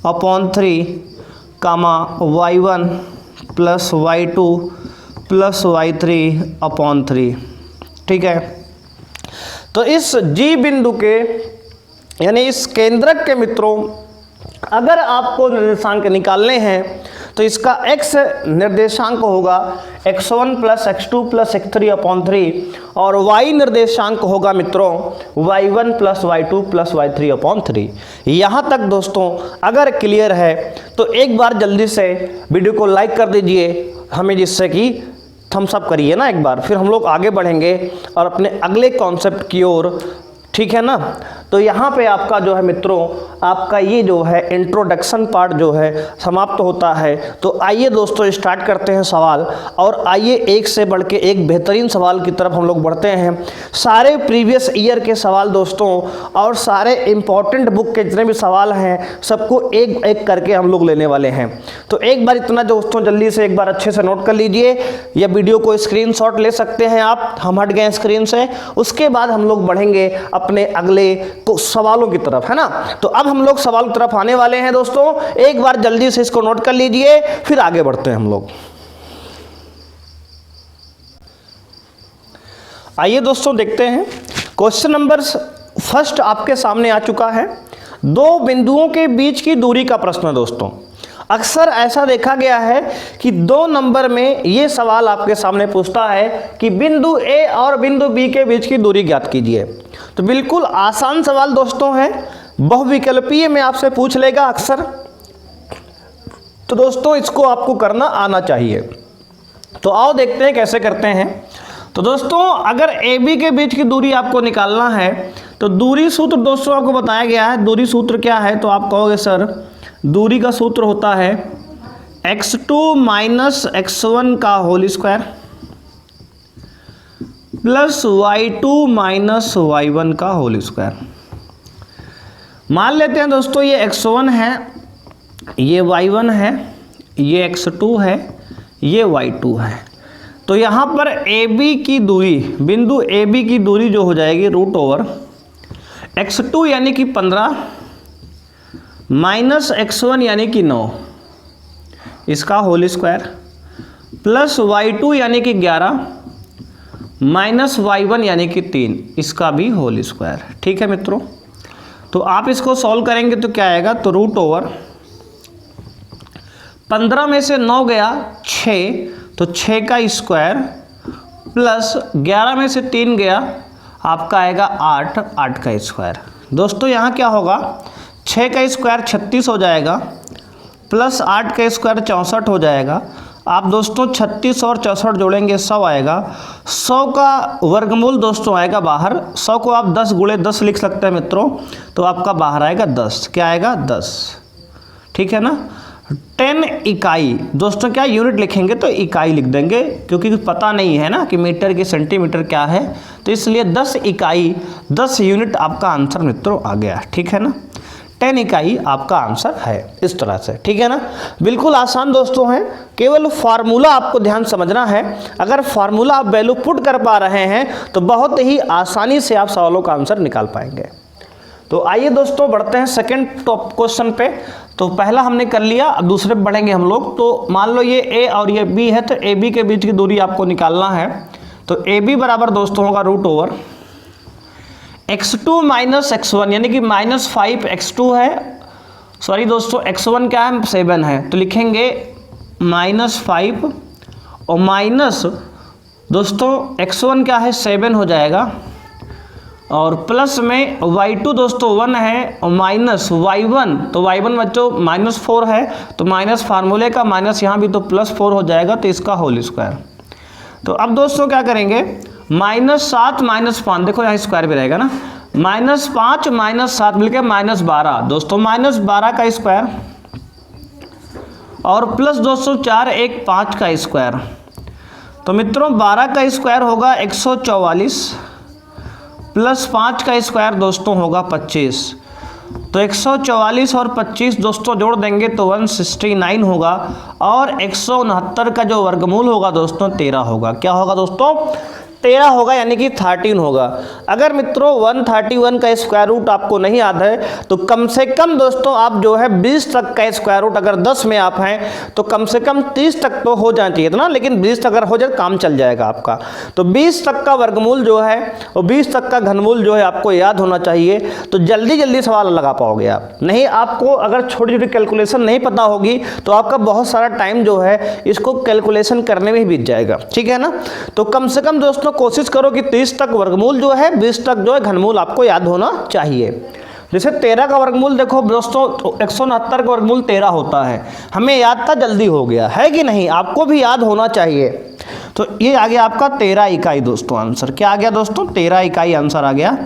upon 3 कामा y1 plus y2 plus y3 upon 3। ठीक है, तो इस जी बिंदु के यानी इस केंद्रक के मित्रों अगर आपको निर्देशांक निकालने हैं तो इसका x निर्देशांक होगा x1 plus x2 plus x3 upon 3 और y निर्देशांक होगा मित्रों y1 plus y2 plus y3 upon 3। यहाँ तक दोस्तों अगर क्लियर है तो एक बार जल्दी से वीडियो को लाइक कर दीजिए हमें, जिससे कि थम्स अप करिए ना एक बार, फिर हम लोग आगे बढ़ेंगे और अपने अगले कॉन्सेप्ट की ओर। ठीक है ना, तो यहाँ पे आपका जो है मित्रों आपका ये जो है इंट्रोडक्शन पार्ट जो है समाप्त होता है। तो आइए दोस्तों स्टार्ट करते हैं सवाल, और आइए एक से बढ़ के एक बेहतरीन सवाल की तरफ हम लोग बढ़ते हैं। सारे प्रीवियस ईयर के सवाल दोस्तों और सारे इम्पॉर्टेंट बुक के जितने भी सवाल हैं सबको एक एक करके हम लोग लेने वाले हैं। तो एक बार इतना दोस्तों जल्दी से एक बार अच्छे से नोट कर लीजिए, या वीडियो को स्क्रीनशॉट ले सकते हैं आप, हम हट गए स्क्रीन से। उसके बाद हम लोग बढ़ेंगे अपने अगले सवालों की तरफ, है ना। तो अब हम लोग सवाल की तरफ आने वाले हैं दोस्तों, एक बार जल्दी से इसको नोट कर लीजिए, फिर आगे बढ़ते हैं हम लोग। आइए दोस्तों देखते हैं क्वेश्चन नंबर फर्स्ट आपके सामने आ चुका है। दो बिंदुओं के बीच की दूरी का प्रश्न है दोस्तों। अक्सर ऐसा देखा गया है कि 2 नंबर में ये सवाल आपके सामने पूछता है कि बिंदु ए और बिंदु बी के बीच की दूरी ज्ञात कीजिए। तो बिल्कुल आसान सवाल दोस्तों है, बहुविकल्पीय में आपसे पूछ लेगा अक्सर। तो दोस्तों इसको आपको करना आना चाहिए। तो आओ देखते हैं कैसे करते हैं। तो दोस्तों अगर ए बी के बीच की दूरी आपको निकालना है तो दूरी सूत्र दोस्तों आपको बताया गया है। दूरी सूत्र क्या है, तो आप कहोगे सर दूरी का सूत्र होता है x2 माइनस x1 का whole square plus y2 minus y1 का होल स्क्वायर। मान लेते हैं दोस्तों ये x1 है, ये y1 है, ये x2 है, ये y2 है। तो यहाँ पर AB की दूरी, बिंदु AB की दूरी जो हो जाएगी रूट ओवर x2 यानी कि 15 माइनस x1 यानी कि 9 इसका होल स्क्वायर प्लस y2 यानी कि 11 माइनस y1 यानी कि 3 इसका भी होल स्क्वायर। ठीक है मित्रों, तो आप इसको सॉल्व करेंगे तो क्या आएगा, तो रूट ओवर 15 में से 9 गया 6, तो 6 का स्क्वायर प्लस 11 में से 3 गया आपका आएगा 8, 8 का स्क्वायर। दोस्तों यहाँ क्या होगा, 6 का स्क्वायर 36 हो जाएगा प्लस 8 का स्क्वायर 64 हो जाएगा। आप दोस्तों 36 और 64 जोड़ेंगे 100 आएगा। 100 का वर्गमूल दोस्तों आएगा बाहर। 100 को आप 10 गुणे 10 लिख सकते हैं मित्रों, तो आपका बाहर आएगा 10। क्या आएगा 10। ठीक है ना। 10 इकाई दोस्तों, क्या यूनिट लिखेंगे तो इकाई लिख देंगे क्योंकि पता नहीं है ना कि मीटर की सेंटीमीटर क्या है, तो इसलिए 10 इकाई 10 यूनिट आपका आंसर मित्रों आ गया। ठीक है ना, 10 इकाई आपका आंसर है इस तरह से। ठीक है ना, बिल्कुल आसान दोस्तों है, केवल फार्मूला आपको ध्यान समझना है। अगर फार्मूला आप वैल्यू पुट कर पा रहे हैं तो बहुत ही आसानी से आप सवालों का आंसर निकाल पाएंगे। तो आइए दोस्तों बढ़ते हैं सेकंड टॉप क्वेश्चन पे। तो पहला हमने कर लिया, अब दूसरे पे बढ़ेंगे हम लोग। तो मान लो ये ए और ये बी है, तो ए बी के बीच की दूरी आपको निकालना है। तो ए बी बराबर दोस्तों होगा root over x2 minus x1, यानी कि -5 x2 है, सॉरी दोस्तों x1 क्या है 7 है, तो लिखेंगे -5 और माइनस दोस्तों x1 क्या है 7 हो जाएगा, और प्लस में y2 दोस्तों 1 है और माइनस y1, तो y1 बच्चों -4 है, तो माइनस फार्मूले का माइनस यहाँ भी तो +4 हो जाएगा, तो इसका होल स्क्वायर। तो अब दोस्तों क्या करेंगे, -7 -5, देखो यहाँ स्क्वायर भी रहेगा ना, -5 -7 मिलकर -12 दोस्तों, -12 का स्क्वायर और प्लस दोस्तों 4 1 5 का स्क्वायर। तो मित्रों 12 का स्क्वायर होगा 144 प्लस 5 का स्क्वायर दोस्तों होगा 25। तो 144 और 25 दोस्तों जोड़ देंगे तो 169 होगा, और 169 का जो वर्गमूल होगा दोस्तों 13 होगा। क्या होगा दोस्तों 13 होगा, यानी कि 13 होगा। अगर मित्रों 131 का स्क्वायर रूट आपको नहीं याद है तो कम से कम दोस्तों आप जो है 20 तक का स्क्वायर रूट, अगर 10 में आप हैं तो कम से कम 30 तक तो हो जाना चाहिए था ना, लेकिन 20 तक अगर हो जाए काम चल जाएगा आपका। तो 20 तक का वर्गमूल जो है और 20 तक का घनमूल जो है आपको याद होना चाहिए, तो जल्दी जल्दी सवाल लगा पाओगे आप। नहीं आपको अगर छोटी छोटी कैलकुलेशन नहीं पता होगी तो आपका बहुत सारा टाइम जो है इसको कैलकुलेशन करने में ही बीत जाएगा, ठीक है ना। तो कम से कम दोस्तों कोशिश करो कि 30 तक वर्गमूल जो है, 20 तक जो है घनमूल आपको याद होना चाहिए। जैसे 13 का वर्गमूल देखो दोस्तों 169 का वर्गमूल 13 होता है, हमें याद था जल्दी हो गया है कि नहीं, आपको भी याद होना चाहिए। तो ये आ गया आपका 13 इकाई दोस्तों आंसर। क्या आ गया दोस्तों 13 इकाई आंसर आ गया।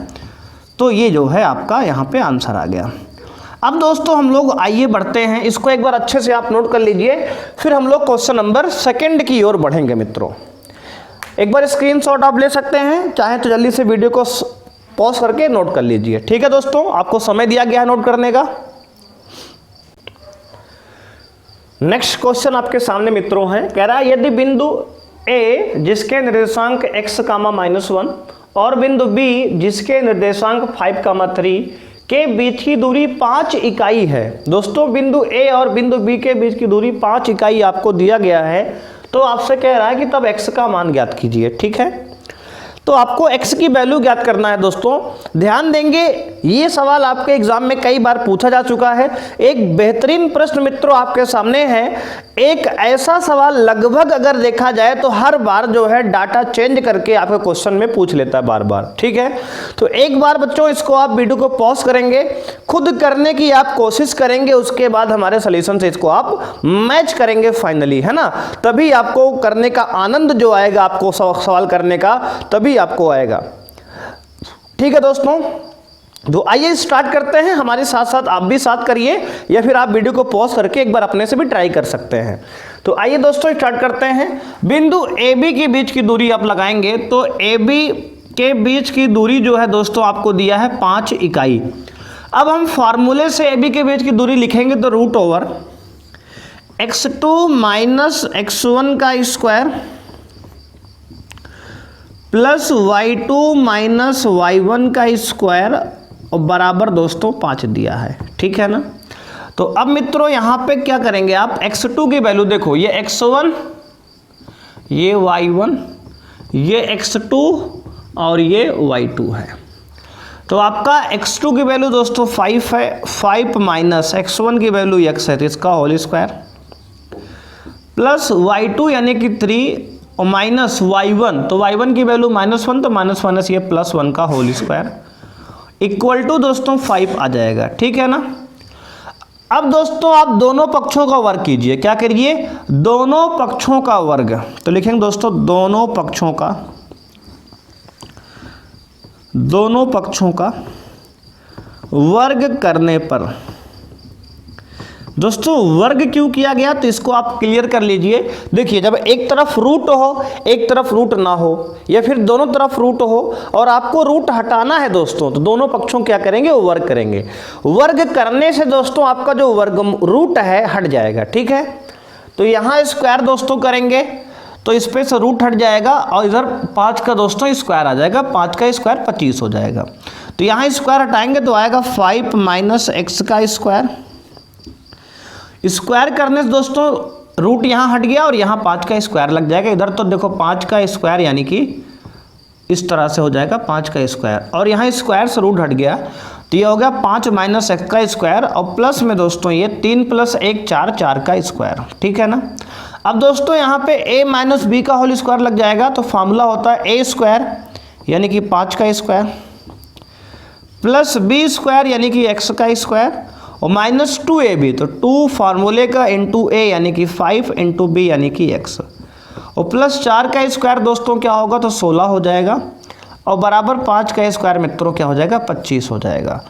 तो ये जो है आपका यहाँ पे आंसर आ गया। अब दोस्तों हम लोग आइए बढ़ते हैं, इसको एक बार अच्छे से आप नोट कर लीजिए, फिर हम लोग क्वेश्चन नंबर 2 की ओर बढ़ेंगे मित्रों। एक बार स्क्रीनशॉट आप ले सकते हैं, चाहे तो जल्दी से वीडियो को पॉज करके नोट कर लीजिए, ठीक है दोस्तों, आपको समय दिया गया है नोट करने का। नेक्स्ट क्वेश्चन आपके सामने मित्रों है, कह रहा है यदि बिंदु ए जिसके निर्देशांक x, -1 और बिंदु b जिसके निर्देशांक 5, 3 के बीच की दूरी 5 इकाई है। दोस्तों बिंदु ए और बिंदु b के बीच की दूरी 5 इकाई आपको दिया गया है, तो आपसे कह रहा है कि तब x का मान ज्ञात कीजिए, ठीक है। तो आपको x की वैल्यू ज्ञात करना है दोस्तों। ध्यान देंगे ये सवाल आपके एग्जाम में कई बार पूछा जा चुका है। एक बेहतरीन प्रश्न मित्रों आपके सामने है। एक ऐसा सवाल लगभग अगर देखा जाए तो हर बार जो है डाटा चेंज करके आपके क्वेश्चन में पूछ लेता है बार बार, ठीक है। तो एक बार बच्चों इसको आप वीडियो को पॉज करेंगे, खुद करने की आप कोशिश करेंगे, उसके बाद हमारे सॉल्यूशन से इसको आप मैच करेंगे फाइनली, है ना। तभी आपको करने का आनंद जो आएगा, आपको सवाल करने का तभी आपको आएगा, ठीक है दोस्तों। तो आइए स्टार्ट करते हैं, हमारे साथ साथ आप भी साथ करिए, या फिर आप वीडियो को पॉज करके एक बार अपने से भी ट्राई कर सकते हैं। तो आइए दोस्तों स्टार्ट करते हैं। बिंदु ए बी के बीच की दूरी आप लगाएंगे, तो ए बी के बीच की दूरी जो है दोस्तों आपको दिया है 5 इकाई। अब हम फार्मूले से ए बी के बीच की दूरी लिखेंगे, तो root over x2 minus x1 का square plus y2 minus y1 का स्क्वायर और बराबर दोस्तों 5 दिया है, ठीक है ना। तो अब मित्रों यहां पे क्या करेंगे आप, x2 की वैल्यू देखो, ये x1, ये y1, ये x2 और ये y2 है। तो आपका x2 की वैल्यू दोस्तों 5 है, 5 माइनस x1 की वैल्यू x है, तो इसका होल स्क्वायर प्लस y2 यानी कि 3 और माइनस y1, तो y1 की वैल्यू -1, तो माइनस ये +1 का होल स्क्वायर इक्वल टू दोस्तों 5 आ जाएगा, ठीक है ना। अब दोस्तों आप दोनों पक्षों का वर्ग कीजिए। क्या करिए, दोनों पक्षों का वर्ग। तो लिखेंगे दोस्तों दोनों पक्षों का वर्ग करने पर, दोस्तों वर्ग क्यों किया गया तो इसको आप क्लियर कर लीजिए। देखिए जब एक तरफ रूट हो, एक तरफ रूट ना हो, या फिर दोनों तरफ रूट हो और आपको रूट हटाना है दोस्तों, तो दोनों पक्षों क्या करेंगे, वो वर्ग करेंगे। वर्ग करने से दोस्तों आपका जो वर्ग रूट है हट जाएगा, ठीक है। तो यहाँ स्क्वायर दोस्तों करेंगे तो इस पे से रूट हट जाएगा और इधर 5 का दोस्तों स्क्वायर आ जाएगा, 5 का स्क्वायर 25 हो जाएगा। तो यहाँ स्क्वायर हटाएंगे तो आएगा 5 माइनस एक्स का स्क्वायर। स्क्वायर करने से दोस्तों रूट यहाँ हट गया और यहाँ 5 का स्क्वायर लग जाएगा। इधर तो देखो 5 का स्क्वायर यानी कि इस तरह से हो जाएगा 5 का स्क्वायर, और यहाँ स्क्वायर से रूट हट गया तो ये हो गया 5 माइनस एक्स का स्क्वायर, और प्लस में दोस्तों ये 3 प्लस 1 4, 4 का स्क्वायर। ठीक है ना। अब दोस्तों यहाँ पे a माइनस बी का होल स्क्वायर लग जाएगा, तो फार्मूला होता है a स्क्वायर यानी कि 5 का स्क्वायर प्लस b स्क्वायर यानी कि x का स्क्वायर और माइनस 2ab, तो 2 फार्मूले का इंटू a यानी कि 5 इंटू b यानी कि x, और प्लस 4 का स्क्वायर दोस्तों क्या होगा तो 16 हो जाएगा, और बराबर 5 का स्क्वायर मित्रों क्या हो जाएगा 25 हो जाएगा।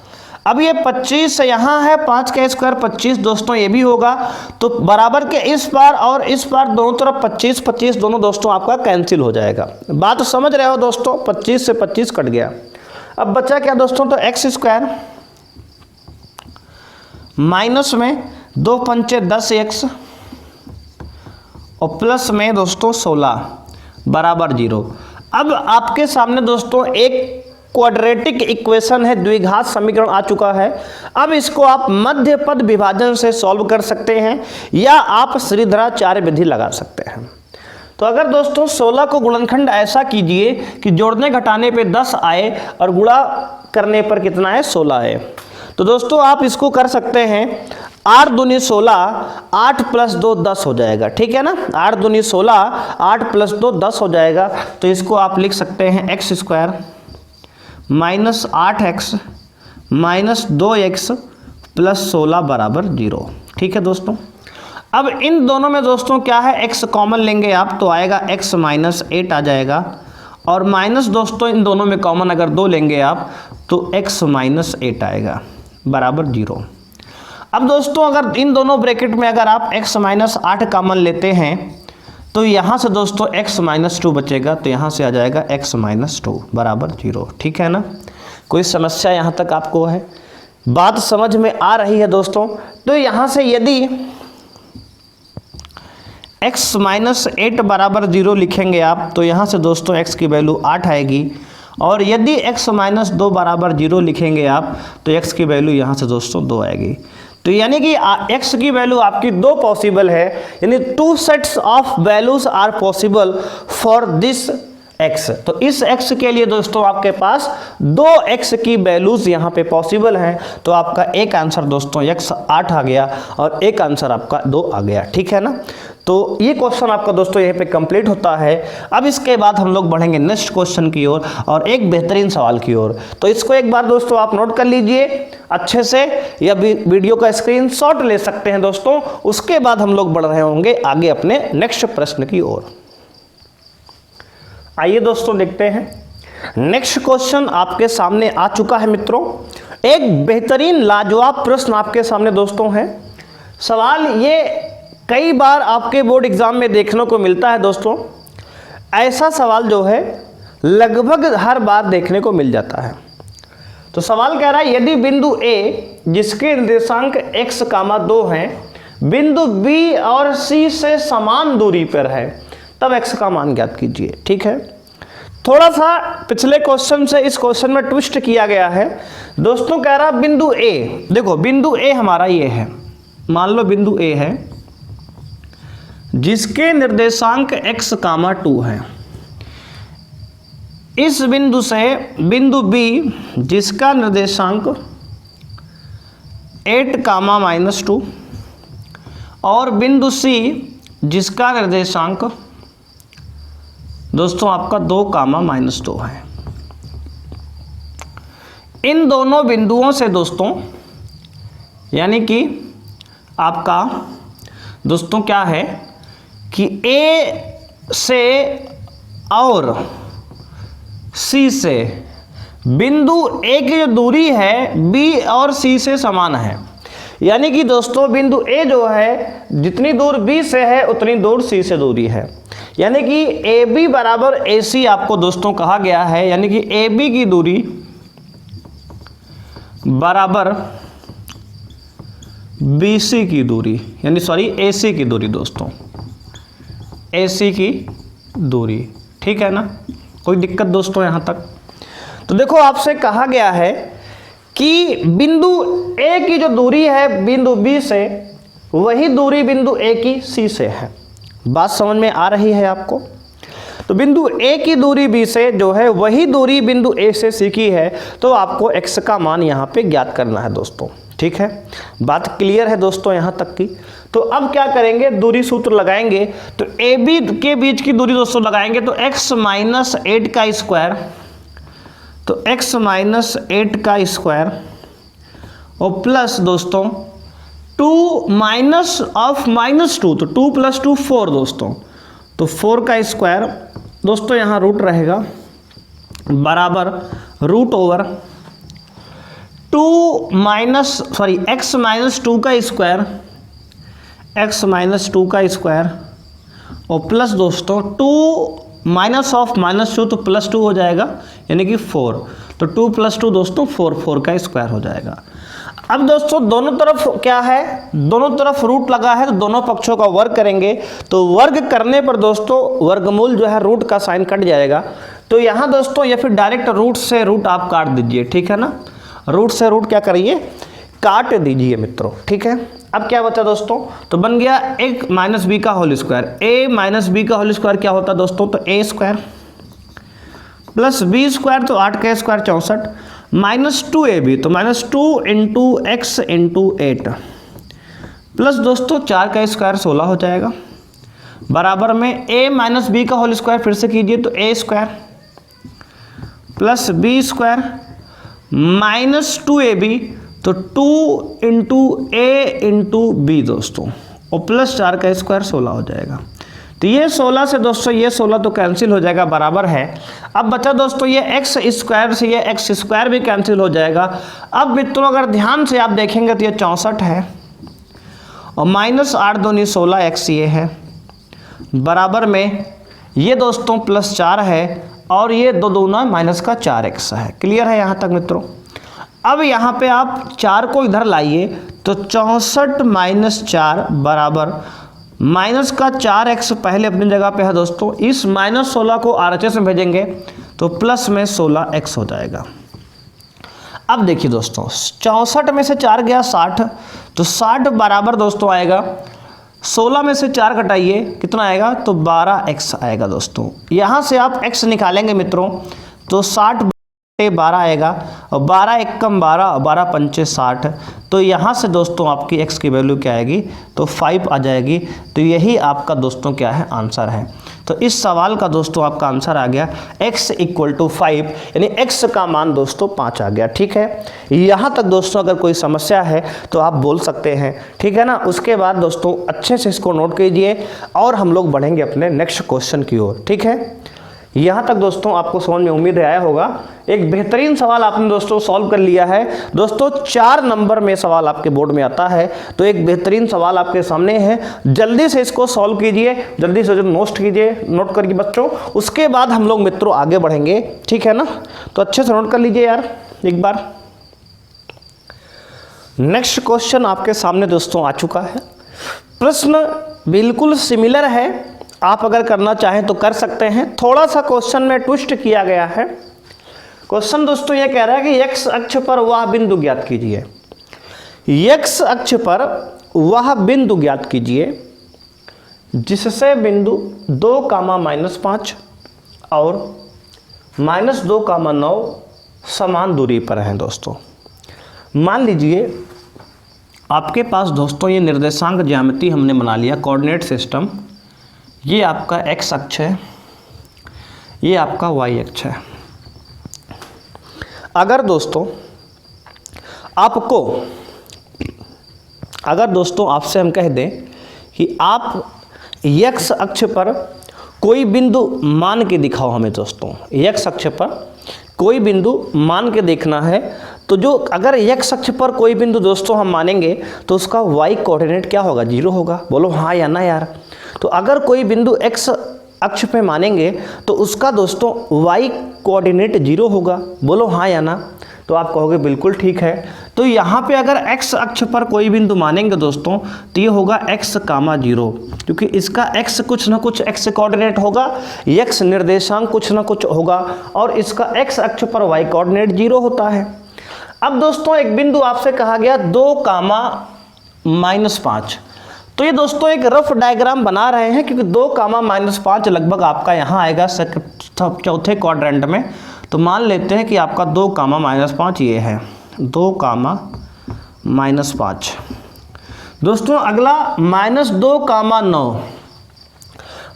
अब ये 25 से यहाँ है 5 का स्क्वायर 25 दोस्तों ये भी होगा, तो बराबर के इस पार और इस पार दोनों तरफ 25 25 दोनों दोस्तों आपका कैंसिल हो जाएगा। बात समझ रहे हो दोस्तों, 25 से 25 कट गया। अब बचा क्या दोस्तों, तो एक्स स्क्वायर माइनस में 2 पंचे 10 एक्स और प्लस में दोस्तों 16 बराबर 0। अब आपके सामने दोस्तों एक क्वाड्रेटिक इक्वेशन है, द्विघात समीकरण आ चुका है। अब इसको आप मध्य पद विभाजन से सॉल्व कर सकते हैं या आप श्रीधराचार्य विधि लगा सकते हैं। तो अगर दोस्तों 16 को गुणनखंड ऐसा कीजिए कि जोड़ने घटाने पे 10 आए और गुणा करने पर कितना है 16 है, तो दोस्तों आप इसको कर सकते हैं 8 दूनी 16, 8 प्लस 2 10 हो जाएगा। ठीक है ना, 8 दूनी 16, 8 प्लस 2 10 हो जाएगा। तो इसको आप लिख सकते हैं x square minus 8x minus 2x plus 16 बराबर 0। ठीक है दोस्तों। अब इन दोनों में दोस्तों क्या है, x कॉमन लेंगे आप तो आएगा x माइनस 8 आ जाएगा, और माइनस दोस्तों इन दोनों में कॉमन अगर 2 लेंगे आप तो x माइनस 8 आएगा बराबर 0। अब दोस्तों अगर इन दोनों ब्रैकेट में अगर आप x माइनस 8 कॉमन लेते हैं तो यहाँ से दोस्तों x माइनस 2 बचेगा, तो यहाँ से आ जाएगा x माइनस 2 बराबर 0। ठीक है ना, कोई समस्या यहाँ तक आपको है, बात समझ में आ रही है दोस्तों। तो यहाँ से यदि x माइनस 8 बराबर 0 लिखेंगे आप तो यहाँ से दोस्तों x की वैल्यू 8 आएगी, और यदि x माइनस 2 बराबर 0 लिखेंगे आप तो x की वैल्यू यहाँ से दोस्तों 2 आएगी। तो यानी कि x की वैल्यू आपकी 2 पॉसिबल है, यानी 2 sets of values are possible for this x। तो इस x के लिए दोस्तों आपके पास 2 x की वैल्यूज यहाँ पे पॉसिबल हैं। तो आपका एक आंसर दोस्तों x 8 आ गया और एक आंसर आपका 2 आ गया। ठीक है ना, तो ये क्वेश्चन आपका दोस्तों यहाँ पे कंप्लीट होता है। अब इसके बाद हम लोग बढ़ेंगे नेक्स्ट क्वेश्चन की ओर और एक बेहतरीन सवाल की ओर। तो इसको एक बार दोस्तों आप नोट कर लीजिए अच्छे से, या वीडियो का स्क्रीनशॉट ले सकते हैं दोस्तों। उसके बाद हम लोग बढ़ रहे होंगे आगे अपने नेक्स्ट प्रश्न की ओर। आइए दोस्तों देखते हैं नेक्स्ट क्वेश्चन आपके सामने आ चुका है मित्रों। एक बेहतरीन लाजवाब प्रश्न आपके सामने दोस्तों है। सवाल ये कई बार आपके बोर्ड एग्जाम में देखने को मिलता है दोस्तों। ऐसा सवाल जो है लगभग हर बार देखने को मिल जाता है। तो सवाल कह रहा है यदि बिंदु A जिसके निर्देशांक x, 2 हैं, बिंदु B और C से समान दूरी पर है, तब x का मान ज्ञात कीजिए। ठीक है, थोड़ा सा पिछले क्वेश्चन से इस क्वेश्चन में ट्विस्ट किया गया है दोस्तों। कह रहा बिंदु A, देखो बिंदु A हमारा ये है, मान लो बिंदु A है जिसके निर्देशांक x, 2 है। इस बिंदु से बिंदु B जिसका निर्देशांक 8, -2 और बिंदु C जिसका निर्देशांक दोस्तों आपका 2, -2 है। इन दोनों बिंदुओं से दोस्तों यानी कि आपका दोस्तों क्या है कि A से और C से बिंदु A की जो दूरी है B और C से समान है। यानी कि दोस्तों बिंदु A जो है जितनी दूर B से है उतनी दूर C से दूरी है। यानी कि AB बराबर AC आपको दोस्तों कहा गया है। यानी कि AB की दूरी बराबर BC की दूरी, यानी सॉरी AC की दूरी दोस्तों, AC की दूरी। ठीक है ना, कोई दिक्कत दोस्तों यहाँ तक। तो देखो आपसे कहा गया है कि बिंदु ए की जो दूरी है बिंदु बी से, वही दूरी बिंदु ए की सी से है। बात समझ में आ रही है आपको? तो बिंदु ए की दूरी बी से जो है वही दूरी बिंदु ए से सी की है, तो आपको x का मान यहाँ पे ज्ञात करना है दोस्तों। ठीक है, बात क्लियर है दोस्तों यहाँ तक की? तो अब क्या करेंगे, दूरी सूत्र लगाएंगे। तो ए बी के बीच की दूरी दोस्तों लगाएंगे तो x माइनस 8 का स्क्वायर, तो x माइनस 8 का स्क्वायर और प्लस दोस्तों 2 माइनस ऑफ माइनस 2, तो 2 प्लस 2 4 दोस्तों, तो 4 का स्क्वायर दोस्तों यहाँ रूट रहेगा बराबर रूट ओवर x माइनस 2 का स्क्वायर, x माइनस 2 का स्क्वायर और प्लस दोस्तों 2 माइनस ऑफ माइनस 2, तो प्लस 2 हो जाएगा यानी कि 4, तो 2 प्लस 2 दोस्तों 4 का स्क्वायर हो जाएगा। अब दोस्तों दोनों तरफ क्या है, दोनों तरफ रूट लगा है, तो दोनों पक्षों का वर्ग करेंगे। तो वर्ग करने पर दोस्तों वर्गमूल जो है रूट का साइन कट जाएगा। तो यहाँ दोस्तों या फिर डायरेक्ट रूट से रूट आप काट दीजिए, ठीक है ना, रूट से रूट क्या करिए, काट दीजिए मित्रों। ठीक है, अब क्या बचा दोस्तों, तो बन गया a माइनस बी का whole square. a minus b का होल स्क्वायर क्या होता है दोस्तों, तो a square plus b square, तो 8 का स्क्वायर 64 माइनस 2ab, तो minus 2 into x into 8 plus दोस्तों 4 का स्क्वायर 16 हो जाएगा बराबर में a माइनस बी का होल स्क्वायर फिर से कीजिए, तो a square plus b square minus 2ab, तो 2 इंटू ए इंटू बी दोस्तों और प्लस 4 का स्क्वायर 16 हो जाएगा। तो ये 16 से दोस्तों ये 16 तो कैंसिल हो जाएगा बराबर है। अब बचा दोस्तों ये एक्स स्क्वायर से ये एक्स स्क्वायर भी कैंसिल हो जाएगा। अब मित्रों अगर ध्यान से आप देखेंगे तो ये 64 है और माइनस 8 दूनी 16 एक्स ये है बराबर में ये दोस्तों प्लस 4 है और ये 2 दूना माइनस का 4x है। क्लियर है यहाँ तक मित्रों? अब यहाँ पे आप 4 को इधर लाइए तो 64 माइनस 4 बराबर माइनस का 4x पहले अपनी जगह पे है दोस्तों, इस माइनस 16 को RHS में भेजेंगे तो प्लस में 16x हो जाएगा। अब देखिए दोस्तों 64 में से 4 गया 60, तो 60 बराबर दोस्तों आएगा 16 में से 4 घटाइए कितना आएगा, तो 12x आएगा दोस्तों। यहाँ से आप x निकालेंगे मित्रों तो 60 12 आएगा और 12 एकम 12 और 12 पंचे 60, तो यहाँ से दोस्तों आपकी x की वैल्यू क्या आएगी, तो 5 आ जाएगी। तो यही आपका दोस्तों क्या है, आंसर है। तो इस सवाल का दोस्तों आपका आंसर आ गया x इक्वल टू 5, यानी x का मान दोस्तों 5 आ गया। ठीक है, यहाँ तक दोस्तों अगर कोई समस्या है तो आप बोल सकते हैं, ठीक है ना। उसके बाद दोस्तों अच्छे से इसको नोट कीजिए और हम लोग बढ़ेंगे अपने नेक्स्ट क्वेश्चन की ओर। ठीक है, यहाँ तक दोस्तों आपको समझ में उम्मीद आया होगा। एक बेहतरीन सवाल आपने दोस्तों सॉल्व कर लिया है दोस्तों। 4 नंबर में सवाल आपके बोर्ड में आता है, तो एक बेहतरीन सवाल आपके सामने है। जल्दी से इसको सॉल्व कीजिए, जल्दी से नोट कीजिए, नोट करिए बच्चों। उसके बाद हम लोग मित्रों आगे बढ़ेंगे, ठीक है ना। तो अच्छे से नोट कर लीजिए यार एक बार। नेक्स्ट क्वेश्चन आपके सामने दोस्तों आ चुका है। प्रश्न बिल्कुल सिमिलर है, आप अगर करना चाहें तो कर सकते हैं। थोड़ा सा क्वेश्चन में ट्विस्ट किया गया है। क्वेश्चन दोस्तों ये कह रहा है कि x अक्ष पर वह बिंदु ज्ञात कीजिए। x अक्ष पर वह बिंदु ज्ञात कीजिए जिससे बिंदु 2, -5 और -2, 9 समान दूरी पर हैं दोस्तों। मान लीजिए आपके पास दोस्तों ये निर्देशांक ज्यामिति हमने बना लिया, कोऑर्डिनेट सिस्टम। ये आपका x अक्ष है, ये आपका y अक्ष है। अगर दोस्तों आपसे हम कह दें कि आप x अक्ष पर कोई बिंदु मान के दिखाओ हमें दोस्तों, x अक्ष पर कोई बिंदु मान के देखना है, तो जो अगर x अक्ष पर कोई बिंदु दोस्तों हम मानेंगे तो उसका y कोऑर्डिनेट क्या होगा, 0 होगा। बोलो हाँ या ना यार। तो अगर कोई बिंदु x अक्ष पे मानेंगे तो उसका दोस्तों y कोऑर्डिनेट 0 होगा। बोलो हाँ या ना। तो आप कहोगे बिल्कुल ठीक है। तो यहाँ पे अगर x अक्ष पर कोई बिंदु मानेंगे दोस्तों तो ये होगा x, 0, क्योंकि इसका x कुछ ना कुछ x कोऑर्डिनेट होगा, x निर्देशांक कुछ ना कुछ होगा, और इसका x अक्ष पर y कोऑर्डिनेट 0 होता है। अब दोस्तों एक बिंदु आपसे कहा गया 2, तो ये दोस्तों एक रफ डायग्राम बना रहे हैं, क्योंकि 2, लगभग आपका यहाँ आएगा चौथे क्वाड्रेंट में। तो मान लेते हैं कि आपका 2, ये है 2, दोस्तों अगला -2,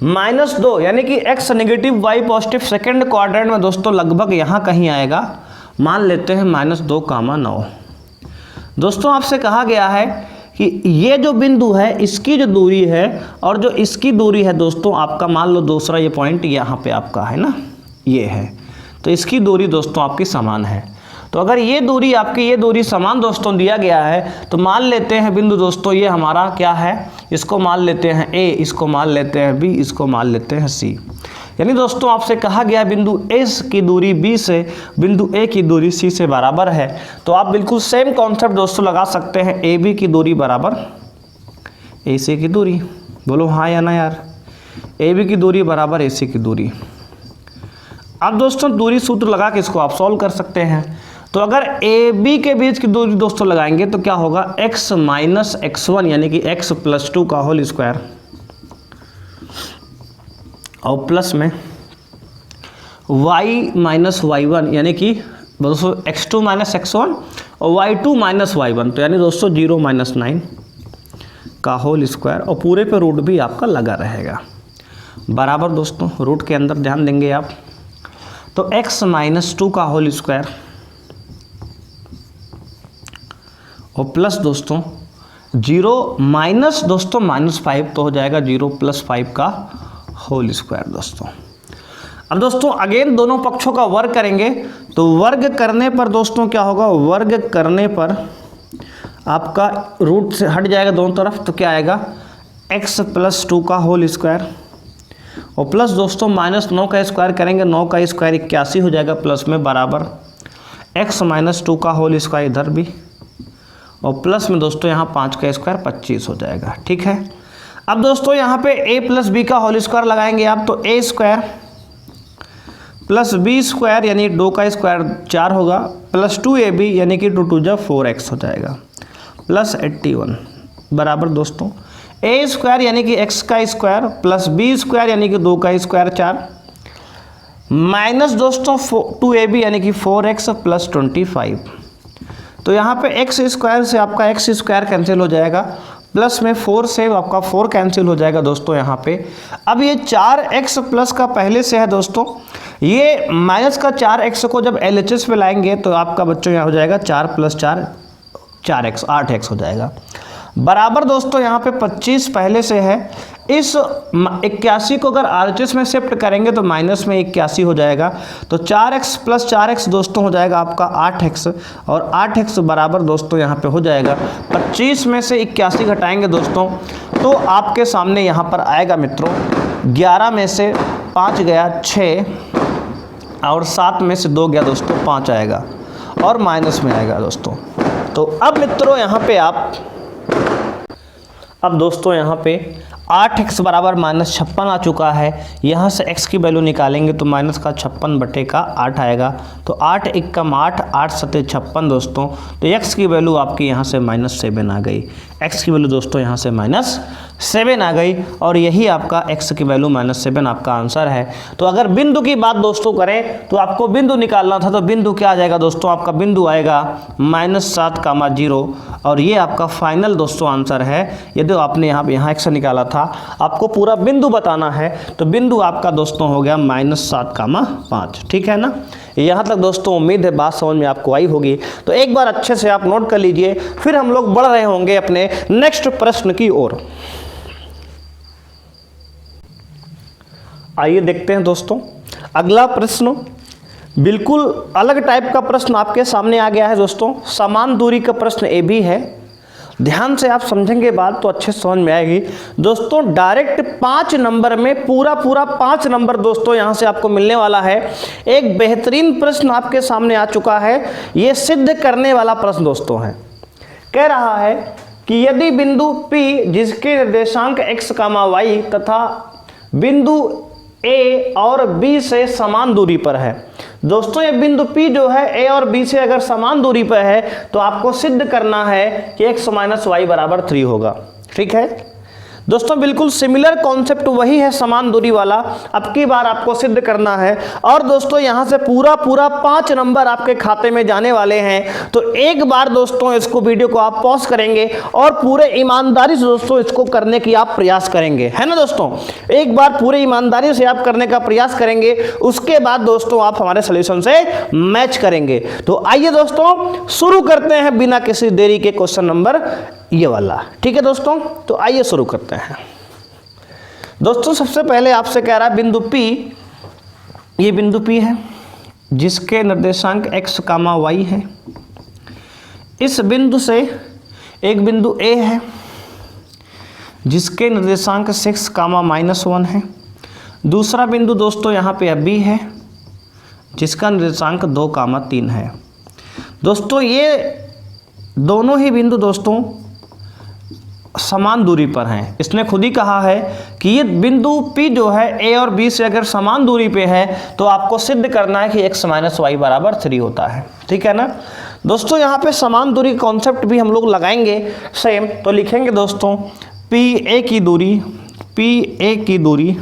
-2 यानी कि x negative y positive second quadrant में दोस्तों लगभग यहाँ कहीं आएगा। मान लेते हैं -2, दोस्तों आपसे कहा गया है कि ये जो बिंदु है इसकी जो दूरी है और जो इसकी दूरी है दोस्तों, आपका मान लो दूसरा ये पॉइंट यहाँ पे आपका है ना, ये है, तो इसकी दूरी दोस्तों आपकी समान है। तो अगर ये दूरी आपकी ये दूरी समान दोस्तों दिया गया है, तो मान लेते हैं बिंदु दोस्तों ये हमारा क्या है, इसको मान लेते हैं A, इसको मान लेते हैं B, इसको मान लेते हैं C। यानी दोस्तों आपसे कहा गया बिंदु A की दूरी B से बिंदु A की दूरी C से बराबर है। तो आप बिल्कुल सेम कॉन्सेप्ट दोस्तों लगा सकते हैं, AB की दूरी बराबर AC की दूरी। बोलो हाँ या ना यार। AB की दूरी बराबर AC की दूरी। अब दोस्तों दूरी सूत्र लगा के इसको आप सॉल्व कर सकते हैं। तो अगर AB के बीच की दूरी दोस्तों लगाएंगे तो क्या होगा, x माइनस x1 यानी कि x प्लस 2 का होल स्क्वायर, और प्लस में y माइनस y1 यानी कि दोस्तों x2 माइनस x1 और y2 माइनस y1, तो यानी दोस्तों 0 माइनस 9 का होल स्क्वायर, और पूरे पे रूट भी आपका लगा रहेगा बराबर दोस्तों, रूट के अंदर ध्यान देंगे आप। तो x माइनस 2 का होल स्क्वायर और प्लस दोस्तों 0 माइनस दोस्तों -5, तो हो जाएगा 0 + 5 का होल स्क्वायर दोस्तों। अब दोस्तों अगेन दोनों पक्षों का वर्ग करेंगे, तो वर्ग करने पर दोस्तों क्या होगा, वर्ग करने पर आपका रूट से हट जाएगा दोनों तरफ, तो क्या आएगा x + 2 का होल स्क्वायर, और प्लस दोस्तों -9 का स्क्वायर करेंगे, 9 का स्क्वायर 81 हो जाएगा, प्लस में बराबर x माइनस 2 का होल स्क्वायर इधर भी, और प्लस में दोस्तों यहाँ 5 का स्क्वायर 25 हो जाएगा। ठीक है। अब दोस्तों यहाँ पे a + b का होल स्क्वायर लगाएंगे आप, तो a square plus b square यानी 2 का स्क्वायर 4 होगा, प्लस 2ab यानी कि 2 × 4x हो जाएगा, प्लस 81 बराबर दोस्तों a स्क्वायर यानी कि x का स्क्वायर प्लस b स्क्वायर यानी कि 2 का स्क्वायर 4, माइनस दोस्तों 2ab यानी कि 4x प्लस 25। तो यहाँ पे x स्क्वायर से आपका x स्क्वायर कैंसिल हो जाएगा, प्लस में 4 से आपका 4 कैंसिल हो जाएगा दोस्तों यहाँ पे। अब ये 4x प्लस का पहले से है दोस्तों, ये माइनस का 4x को जब LHS पे लाएंगे तो आपका बच्चों यहाँ हो जाएगा 4 + 4 4x 8x हो जाएगा, बराबर दोस्तों यहाँ पे 25 पहले से है। इस 81 को अगर RHS में शिफ्ट करेंगे तो माइनस में 81 हो जाएगा, तो 4x + 4x दोस्तों हो जाएगा आपका 8x, और 8x बराबर दोस्तों यहाँ पे हो जाएगा 25 में से 81 घटाएंगे दोस्तों, तो आपके सामने यहाँ पर आएगा मित्रों 11 में से 5 गया 6, और 7 में से 2 गया दोस्तों 5 आएगा, और माइनस में आएगा दोस्तों। तो अब मित्रों यहाँ पे अब दोस्तों यहाँ पे 8x बराबर -56 आ चुका है। यहाँ से x की वैल्यू निकालेंगे तो माइनस का 56/8 आएगा, तो 8 × 1 = 8, 8 × 7 = 56 दोस्तों। तो x की वैल्यू आपकी यहाँ से -7 आ गई, x की वैल्यू दोस्तों यहाँ से -7 आ गई, और यही आपका x की वैल्यू -7 आपका आंसर है। तो अगर बिंदु की बात दोस्तों करें तो आपको बिंदु निकालना था, तो बिंदु क्या आ जाएगा दोस्तों, आपका बिंदु आएगा -7, 0, और ये आपका फाइनल दोस्तों आंसर है। यदि आपने यहाँ x निकाला था, आपको पूरा बिंदु बताना है, तो बिंदु आपका दोस्तों हो गया -7, 5। ठीक है ना। यहाँ तक दोस्तों उम्मीद है बात समझ में आपको आई होगी। तो एक बार अच्छे से आप नोट कर लीजिए, फिर हम लोग बढ़ रहे होंगे अपने नेक्स्ट प्रश्न की ओर। आइए देखते हैं दोस्तों अगला प्रश्न, बिल्कुल अलग टाइप का प्रश्न आपके सामने आ गया है दोस्तों। समान दूरी का प्रश्न AB है, ध्यान से आप समझेंगे बात तो अच्छे समझ में आएगी दोस्तों। डायरेक्ट 5 नंबर में पूरा 5 नंबर दोस्तों यहाँ से आपको मिलने वाला है। एक बेहतरीन प्रश्न आपके सामने आ चुका है, ये सिद्ध करने वाला प्रश्न दोस्तों है। कह रहा है कि यदि बिंदु P जिसके निर्देशांक x, y तथा बिंदु A और B से समान दूरी पर है। दोस्तों ये बिंदु P जो है A और B से अगर समान दूरी पर है तो आपको सिद्ध करना है कि x - y = 3 होगा। ठीक है दोस्तों, बिल्कुल सिमिलर कॉन्सेप्ट वही है, समान दूरी वाला। अब की बार आपको सिद्ध करना है और दोस्तों यहां से पूरा 5 नंबर आपके खाते में जाने वाले हैं। तो एक बार दोस्तों इसको वीडियो को आप पॉज करेंगे और पूरे ईमानदारी से दोस्तों इसको करने की आप प्रयास करेंगे, है ना दोस्तों। एक बार पूरे ईमानदारी से आप करने का प्रयास करेंगे, उसके बाद दोस्तों आप हमारे सोल्यूशन से मैच करेंगे। तो आइए दोस्तों शुरू करते हैं बिना किसी देरी के क्वेश्चन नंबर ये वाला। ठीक है दोस्तों, तो आइए शुरू करते हैं। दोस्तों सबसे पहले आपसे कह रहा है बिंदु P, ये बिंदु P है जिसके निर्देशांक x, y है। इस बिंदु से एक बिंदु A है जिसके निर्देशांक 6, -1 है। दूसरा बिंदु दोस्तों यहाँ पे B है जिसका निर्देशांक 2, 3 है। दोस्तों ये दोनों ही बिंदु दोस्तों समान दूरी पर हैं। इसने खुद ही कहा है कि ये बिंदु P जो है A और B से अगर समान दूरी पे है तो आपको सिद्ध करना है कि x - y = 3 होता है। ठीक है ना दोस्तों, यहाँ पे समान दूरी कॉन्सेप्ट भी हम लोग लगाएंगे सेम। तो लिखेंगे दोस्तों PA की दूरी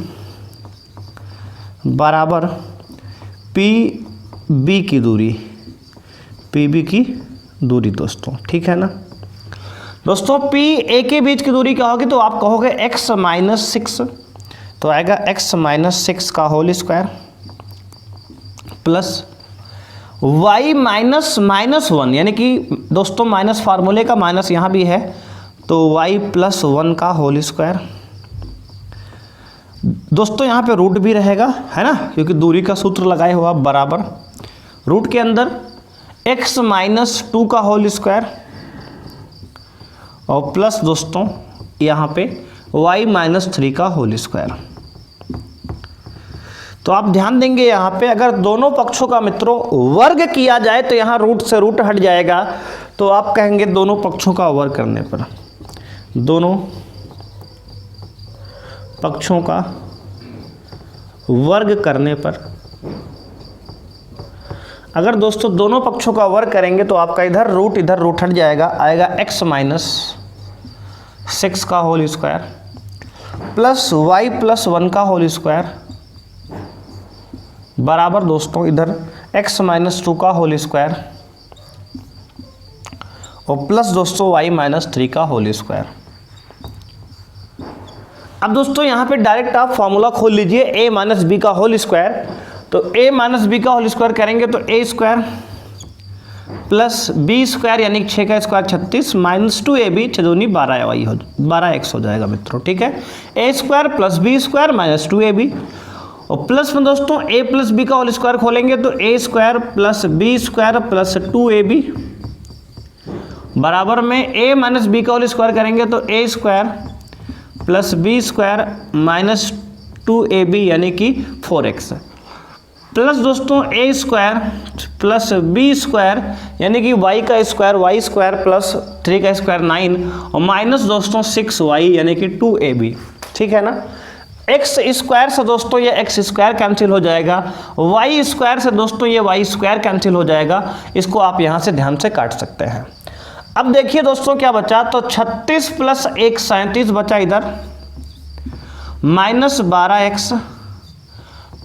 बराबर PB की दूरी दोस्तों। ठीक है ना दोस्तों, P A के बीच की दूरी क्या होगी तो आप कहोगे x - 6, तो आएगा x - 6 का होल स्क्वायर प्लस y - 1, यानी कि दोस्तों माइनस फार्मूले का माइनस यहाँ भी है, तो y + 1 का होल स्क्वायर। दोस्तों यहाँ पे रूट भी रहेगा, है ना, क्योंकि दूरी का सूत्र लगाए हुआ बराबर रूट के अंदर x - 2 का होल स्क्वायर और प्लस दोस्तों यहाँ पे y - 3 का होल स्क्वायर। तो आप ध्यान देंगे यहाँ पे अगर दोनों पक्षों का मित्रों वर्ग किया जाए तो यहाँ रूट से रूट हट जाएगा, तो आप कहेंगे दोनों पक्षों का वर्ग करने पर, दोनों पक्षों का वर्ग करने पर अगर दोस्तों दोनों पक्षों का वर्ग करेंगे तो आपका इधर रूट हट जाएगा, आएगा x - 6 का होल स्क्वायर प्लस y + 1 का होल स्क्वायर बराबर दोस्तों इधर x - 2 का होल स्क्वायर और प्लस दोस्तों y - 3 का होल स्क्वायर। अब दोस्तों यहाँ पे डायरेक्ट आप फॉर्मूला खोल लीजिए a - b का होल स्क्वायर। तो a - b का होल स्क्वायर करेंगे तो a square plus b square यानी 6 का स्क्वायर 36 - 2ab 6 दूनी 12x हो जाएगा मित्रों। ठीक है, a square plus b square - 2ab और प्लस में दोस्तों a + b का होल स्क्वायर खोलेंगे तो a square plus b square plus 2ab बराबर में a - b का होल स्क्वायर करेंगे तो a square plus b square - 2ab यानी कि 4x प्लस दोस्तों a square plus b square यानी कि y का स्क्वायर y स्क्वायर प्लस 3 का स्क्वायर 9 और माइनस दोस्तों 6y यानी कि 2ab। ठीक है ना, x स्क्वायर से दोस्तों ये x स्क्वायर कैंसिल हो जाएगा, y स्क्वायर से दोस्तों ये y स्क्वायर कैंसिल हो जाएगा। इसको आप यहाँ से ध्यान से काट सकते हैं। अब देखिए दोस्तों क्या बचा, तो 36 + 1 37 बचा इधर -12x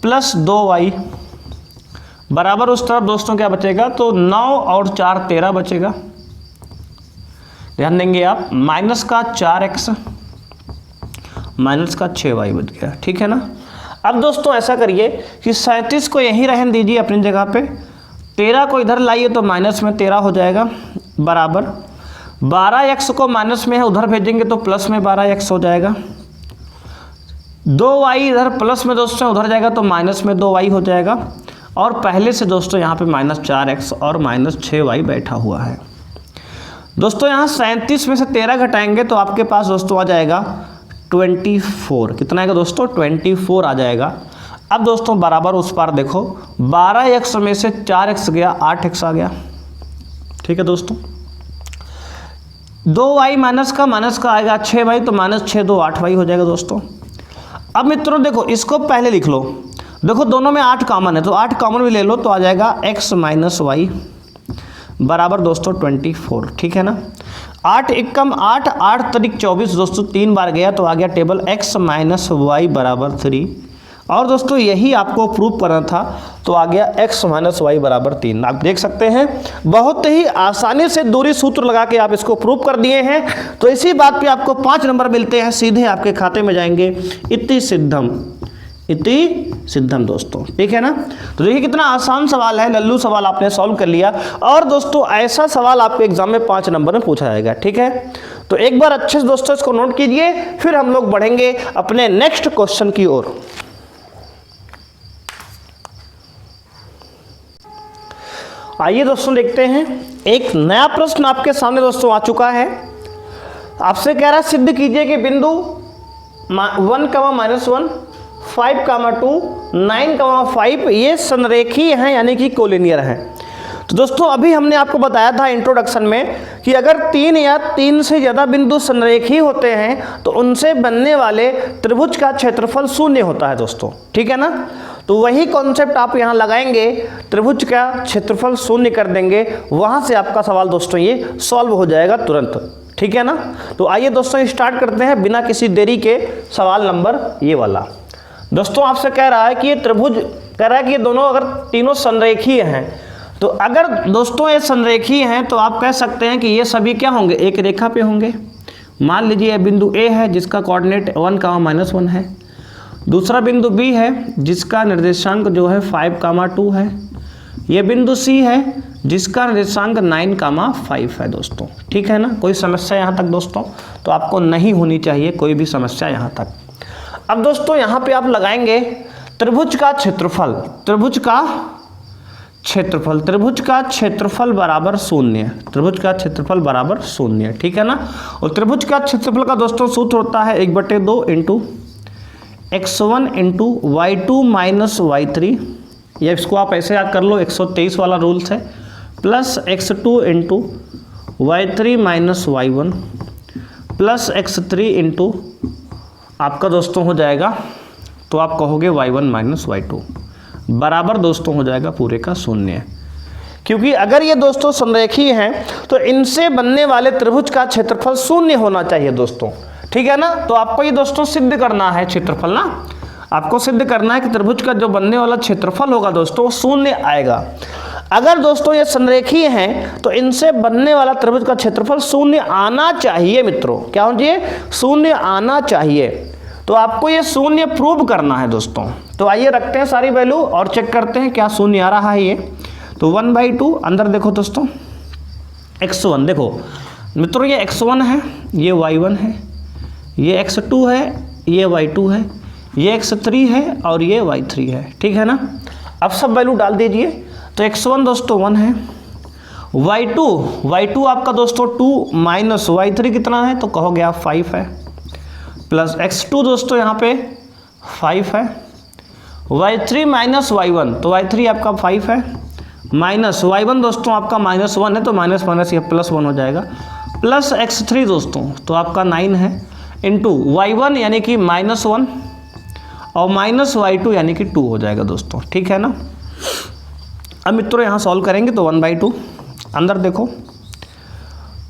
प्लस 2y बराबर उस तरफ दोस्तों क्या बचेगा, तो 9 और 4 13 बचेगा। ध्यान देंगे आप, माइनस का 4x माइनस का 6y बच गया। ठीक है ना, अब दोस्तों ऐसा करिए कि 37 को यहीं रहने दीजिए अपनी जगह पे, 13 को इधर लाइए तो माइनस में 13 हो जाएगा बराबर 12x को माइनस में है उधर भेजेंगे तो प्लस में 12x हो जाएगा। 2y इधर प्लस में दोस्तों उधर जाएगा तो माइनस में 2y हो जाएगा और पहले से दोस्तों यहाँ पे -4x और -6y बैठा हुआ है। दोस्तों यहाँ 37 में से 13 घटाएंगे तो आपके पास दोस्तों आ जाएगा 24। कितना आएगा दोस्तों? 24 आ जाएगा। अब दोस्तों बराबर उस पार देखो, 12x में से 4x गया, 8x आ गया। ठीक है दोस्तों, 2y माइनस का आएगा 6y, तो -6 2 8y हो जाएगा दोस्तों। अब मित्रों देखो इसको पहले लिख लो, देखो दोनों में 8 कॉमन है तो 8 कॉमन भी ले लो तो आ जाएगा x माइनस वाई बराबर दोस्तों 24। ठीक है ना, 8 एकम 8, 8 तरीक 24 दोस्तों 3 बार गया तो आ गया टेबल x माइनस वाई बराबर 3। और दोस्तों यही आपको प्रूव करना था तो आ गया x माइनस वाई बराबर 3। आप देख सकते हैं बहुत ही आसानी से दूरी सूत्र लगा के आप इसको प्रूव कर दिए हैं। तो इसी बात पे आपको 5 नंबर मिलते हैं, सीधे आपके खाते में जाएंगे। इति सिद्धम दोस्तों। ठीक है ना, तो देखिए कितना आसान सवाल है, लल्लू सवाल आपने सॉल्व कर लिया। और दोस्तों ऐसा सवाल आपके एग्जाम में 5 नंबर में पूछा जाएगा। ठीक है, तो एक बार अच्छे से दोस्तों इसको नोट कीजिए, फिर हम लोग बढ़ेंगे अपने नेक्स्ट क्वेश्चन की ओर। आइए दोस्तों देखते हैं, एक नया प्रश्न आपके सामने दोस्तों आ चुका है। आपसे कह रहा है सिद्ध कीजिए कि बिंदु 1, -1, 5, 2, 9, 5 ये संरेखीय हैं यानी कि कोलिनियर हैं। तो दोस्तों अभी हमने आपको बताया था इंट्रोडक्शन में कि अगर 3 या 3 से ज़्यादा बिंदु संरेखीय होते हैं तो उनसे बनने वाले त्रिभुज का क्षेत्रफल 0 होता है दोस्तों। ठीक है ना, तो वही कॉन्सेप्ट आप यहाँ लगाएंगे, त्रिभुज का क्षेत्रफल 0 कर देंगे, वहाँ से आपका सवाल दोस्तों ये सॉल्व हो जाएगा तुरंत। ठीक है ना, तो आइए दोस्तों स्टार्ट करते हैं बिना किसी देरी के। सवाल नंबर ये वाला दोस्तों आपसे कह रहा है कि ये त्रिभुज, कह रहा है कि ये दोनों अगर तीनों संरेखीय हैं, तो अगर दोस्तों ये संरेखीय हैं तो आप कह सकते हैं कि ये सभी क्या होंगे, एक रेखा पे होंगे। मान लीजिए ये बिंदु ए है जिसका कोऑर्डिनेट 1, -1 है, दूसरा बिंदु बी है जिसका निर्देशांक जो है 5, 2 है, ये बिंदु सी है जिसका निर्देशांक 9, 5 है दोस्तों। ठीक है ना, कोई समस्या यहाँ तक दोस्तों? तो आपको नहीं होनी चाहिए कोई भी समस्या यहाँ तक। अब दोस्तों यहाँ पे आप लगाएंगे त्रिभुज का क्षेत्रफल, त्रिभुज का क्षेत्रफल बराबर 0, त्रिभुज का क्षेत्रफल बराबर 0। ठीक है ना, और त्रिभुज का क्षेत्रफल का दोस्तों सूत्र होता है 1/2 into x1 into y2 minus y3, या इसको आप ऐसे याद कर लो 123 वाला रूल्स है, plus x2 into y3 minus y1 plus x3 into आपका दोस्तों हो जाएगा, तो आप कहोगे y1 माइनस y2 बराबर दोस्तों हो जाएगा पूरे का 0। क्योंकि अगर ये दोस्तों संरेखीय हैं तो इनसे बनने वाले त्रिभुज का क्षेत्रफल 0 होना चाहिए दोस्तों। ठीक है ना, तो आपको ये दोस्तों सिद्ध करना है क्षेत्रफल ना, आपको सिद्ध करना है कि त्रिभुज का जो बनने वाला क्षेत्रफल होगा दोस्तों वो 0 आएगा। अगर दोस्तों ये संरेखीय हैं तो इनसे बनने वाला त्रिभुज का क्षेत्रफल 0 आना चाहिए मित्रों। क्या होना चाहिए? 0 आना चाहिए। तो आपको ये 0 प्रूव करना है दोस्तों। तो आइए रखते हैं सारी वैल्यू और चेक करते हैं क्या 0 आ रहा है ये। तो 1/2 अंदर देखो दोस्तों, x1 देखो मित्रों, ये x1 है, ये y1 है, ये x2 है, ये y2 है, ये x3 है और ये y3 है। ठीक है ना, अब सब वैल्यू डाल दीजिए। तो x1 दोस्तों 1 है, y2 आपका दोस्तों 2 माइनस y3 कितना है तो कहोगे आप 5 है, प्लस x2 दोस्तों यहाँ पे 5 है, y3 माइनस y1 तो y3 आपका 5 है, माइनस y1 दोस्तों आपका -1 है तो माइनस माइनस ये +1 हो जाएगा, प्लस x3 दोस्तों तो आपका 9 है, इंटू y1 यानी कि -1 और माइनस y2 यानी कि 2 हो जाएगा दोस्तों। ठीक है ना, अब मित्रों यहाँ सॉल्व करेंगे तो 1/2 अंदर देखो,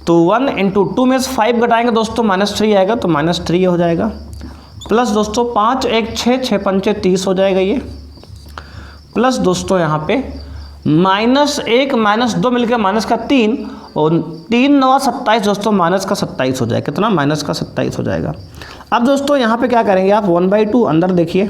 तो 1 इंटू 2 में से 5 घटाएंगे दोस्तों -3 आएगा तो -3 हो जाएगा, प्लस दोस्तों 5 1 6 6 5 30 हो जाएगा ये, प्लस दोस्तों यहाँ पे -1 -2 मिलकर -3 और 3 9 27 दोस्तों -27 हो जाएगा। कितना? -27 हो जाएगा। अब दोस्तों यहाँ पे क्या करेंगे आप 1/2 अंदर देखिए,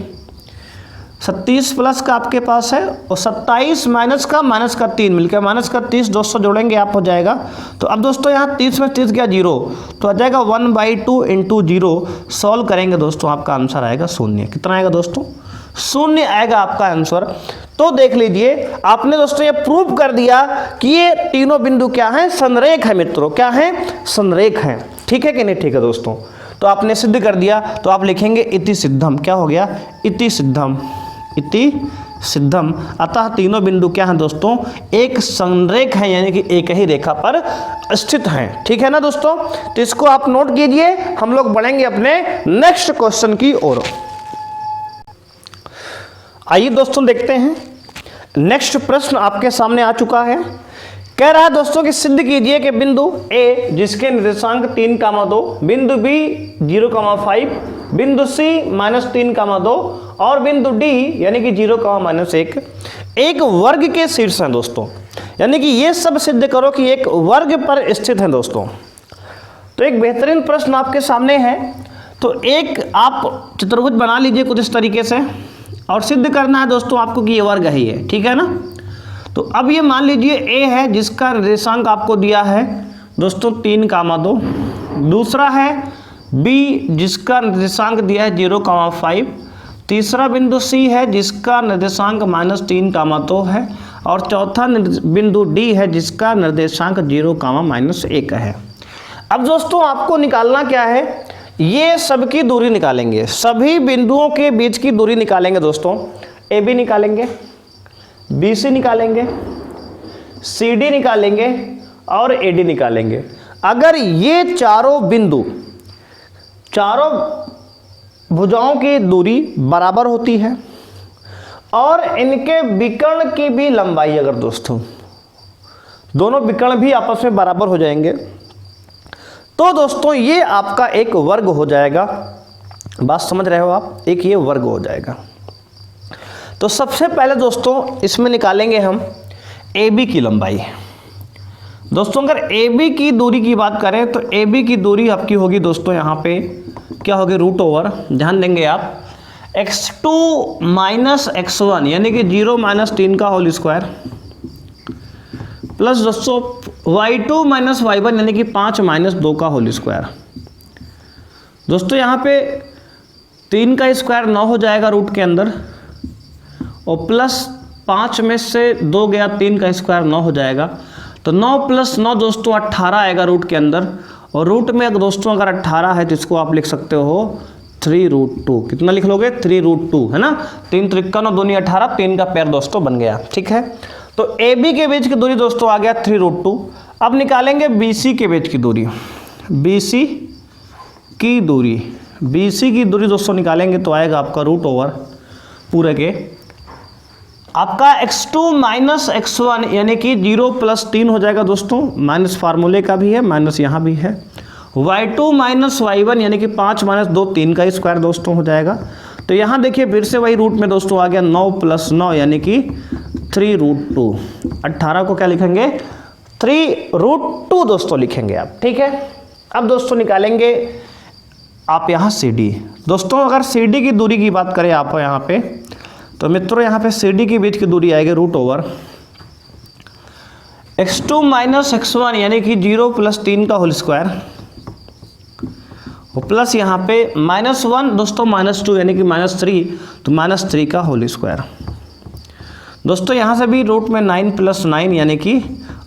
37 प्लस का आपके पास है और 27 माइनस का 3 मिलकर -30 दोस्तों जोड़ेंगे आप हो जाएगा। तो अब दोस्तों यहाँ 30 में 30 गया 0 तो आ जाएगा 1/2 इंटू 0, सॉल्व करेंगे दोस्तों आपका आंसर आएगा 0। कितना आएगा दोस्तों? शून्य आएगा आपका आंसर। तो देख लीजिए आपने दोस्तों ये प्रूव कर दिया कि ये तीनों बिंदु क्या हैं, संरेख है मित्रों, क्या है, संरेख हैं। ठीक है कि नहीं, ठीक है दोस्तों। तो आपने सिद्ध कर दिया, तो आप लिखेंगे इति सिद्धम, क्या हो गया, इति सिद्धम, इति सिद्धम। अतः तीनों बिंदु क्या हैं दोस्तों, एक संरेख है, यानी कि एक ही रेखा पर स्थित हैं। ठीक है ना दोस्तों, तो इसको आप नोट कीजिए। हम लोग बढ़ेंगे अपने नेक्स्ट क्वेश्चन की ओर। आइए दोस्तों देखते हैं, नेक्स्ट प्रश्न आपके सामने आ चुका है। कह रहा है दोस्तों कि सिद्ध कीजिए कि बिंदु ए जिसके निर्देशांक 3,2, बिंदु बी 0,5, बिंदु सी -3,2 और बिंदु डी यानी कि 0,-1 एक वर्ग के शीर्ष हैं दोस्तों। यानी कि ये सब सिद्ध करो कि एक वर्ग पर स्थित है दोस्तों। तो एक बेहतरीन प्रश्न आपके सामने है। तो एक आप चतुर्भुज बना लीजिए कुछ इस तरीके से और सिद्ध करना है दोस्तों आपको कि ये वर्ग ही है। ठीक है ना। तो अब ये मान लीजिए ए है जिसका निर्देशांक आपको दिया है दोस्तों 3,2, दूसरा है बी जिसका निर्देशांक दिया है 0,5, तीसरा बिंदु सी है जिसका निर्देशांक -3,2 है और चौथा बिंदु डी है जिसका निर्देशांक 0,-1 है। अब दोस्तों आपको निकालना क्या है, ये सबकी दूरी निकालेंगे, सभी बिंदुओं के बीच की दूरी निकालेंगे दोस्तों। ए बी निकालेंगे, बी सी निकालेंगे, सी डी निकालेंगे और ए डी निकालेंगे। अगर ये चारों बिंदु, चारों भुजाओं की दूरी बराबर होती है और इनके विकर्ण की भी लंबाई, अगर दोस्तों दोनों विकर्ण भी आपस में बराबर हो जाएंगे, तो दोस्तों ये आपका एक वर्ग हो जाएगा। बात समझ रहे हो आप, एक ये वर्ग हो जाएगा। तो सबसे पहले दोस्तों इसमें निकालेंगे हम ए बी की लंबाई। दोस्तों अगर ए बी की दूरी की बात करें तो ए बी की दूरी आपकी होगी दोस्तों यहाँ पे क्या होगी, रूट ओवर, ध्यान देंगे आप, x2 - x1 यानी कि 0-3 का होल स्क्वायर प्लस दोस्तों y2 - y1 यानी कि 5 - 2 का होल स्क्वायर। दोस्तों यहाँ पे 3 का स्क्वायर 9 हो जाएगा रूट के अंदर और प्लस 5 में से 2 गया, 3 का स्क्वायर 9 हो जाएगा। तो 9 + 9 दोस्तों 18 आएगा रूट के अंदर। और रूट में अगर दोस्तों अगर 18 है तो इसको आप लिख सकते हो 3√2। कितना लिख लोगे, 3√2 है ना। 3 × 3 = 18, 3 का पेयर दोस्तों बन गया। ठीक है, तो ए बी के बीच की दूरी दोस्तों आ गया 3√2। अब निकालेंगे बी सी के बीच की दूरी। बी सी की दूरी दोस्तों निकालेंगे तो आएगा आपका रूट ओवर पूरे के आपका x2 - x1 यानी कि 0 + 3 हो जाएगा दोस्तों, माइनस फार्मूले का भी है, माइनस यहाँ भी है। y2 - y1 यानी कि 5 - 2, 3 का स्क्वायर दोस्तों हो जाएगा। तो यहाँ देखिए फिर से वही रूट में दोस्तों आ गया 9 + 9 यानी कि 3√2। 18 को क्या लिखेंगे, 3√2 दोस्तों लिखेंगे आप। ठीक है, अब दोस्तों निकालेंगे आप यहाँ सी डी। दोस्तों अगर सी डी की दूरी की बात करें आप यहाँ पे, तो मित्रों यहाँ पे सी डी के बीच की दूरी आएगी रूट ओवर x2 - x1 यानी कि 0 + 3 का होल स्क्वायर और प्लस यहाँ पे -1 दोस्तों -2 यानी कि -3, तो -3 का होल स्क्वायर। दोस्तों यहाँ से भी रूट में 9 + 9 यानी कि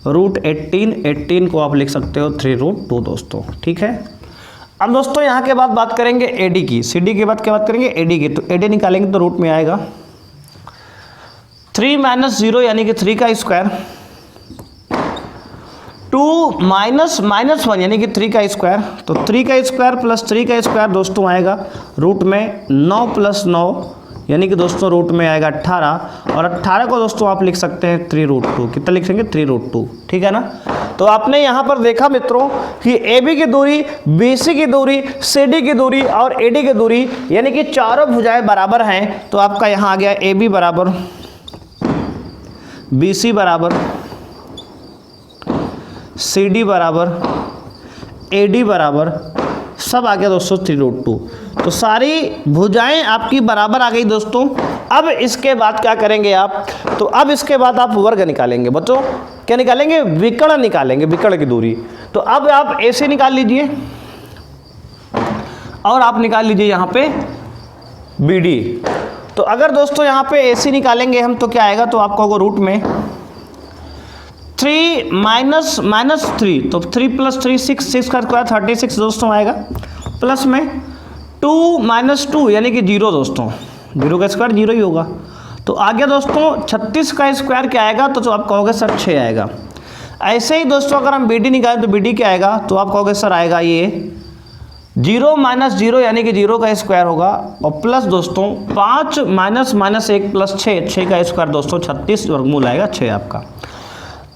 √18 को आप लिख सकते हो 3√2 दोस्तों। ठीक है, अब दोस्तों यहाँ के बाद बात करेंगे ए डी की। सी डी के बाद क्या बात करेंगे, ए डी की। तो ए डी निकालेंगे तो रूट में आएगा 3 - 0 यानी कि 3 का स्क्वायर, 2 - -1 यानी कि 3 का स्क्वायर, तो 3 का स्क्वायर प्लस 3 का स्क्वायर दोस्तों आएगा रूट में 9 + 9 यानी कि दोस्तों रूट में आएगा 18 और 18 को दोस्तों आप लिख सकते हैं 3√2। कितना लिखेंगे, 3√2। ठीक है ना। तो आपने यहाँ पर देखा मित्रों कि ए बी की दूरी, बी सी की दूरी, सी डी की दूरी और ए डी की दूरी यानी कि चारों भुजाएं बराबर हैं। तो आपका यहाँ आ गया ए बी बराबर, बी सी बराबर, सी डी बराबर, ए डी बराबर, सब आ गया दोस्तों 3√2। तो सारी भुजाएं आपकी बराबर आ गई दोस्तों। अब इसके बाद क्या करेंगे आप, तो अब इसके बाद आप वर्ग निकालेंगे बच्चों। क्या निकालेंगे, विकर्ण निकालेंगे, विकर्ण की दूरी। तो अब आप ए सी निकाल लीजिए और आप निकाल लीजिए यहाँ पे बी डी। तो अगर दोस्तों यहाँ पे AC निकालेंगे हम तो क्या आएगा, तो आपको होगा रूट में 3 माइनस 3, तो 3 प्लस 3 6 का स्क्वायर 36 दोस्तों आएगा, प्लस में 2 माइनस 2 यानी कि 0 दोस्तों, 0 का स्क्वायर 0 ही होगा। तो आगे दोस्तों 36 का स्क्वायर क्या आएगा, तो आप कहोगे सर 6 आएगा। ऐसे ही दोस्तों अगर हम BD निकालें तो BD क्या आएगा, तो आप कहोगे सर आएगा ये 0 माइनस 0 यानी कि 0 का स्क्वायर होगा, और प्लस दोस्तों 5 माइनस 1 प्लस 6 का स्क्वायर दोस्तों 36 वर्गमूल आएगा 6 आपका।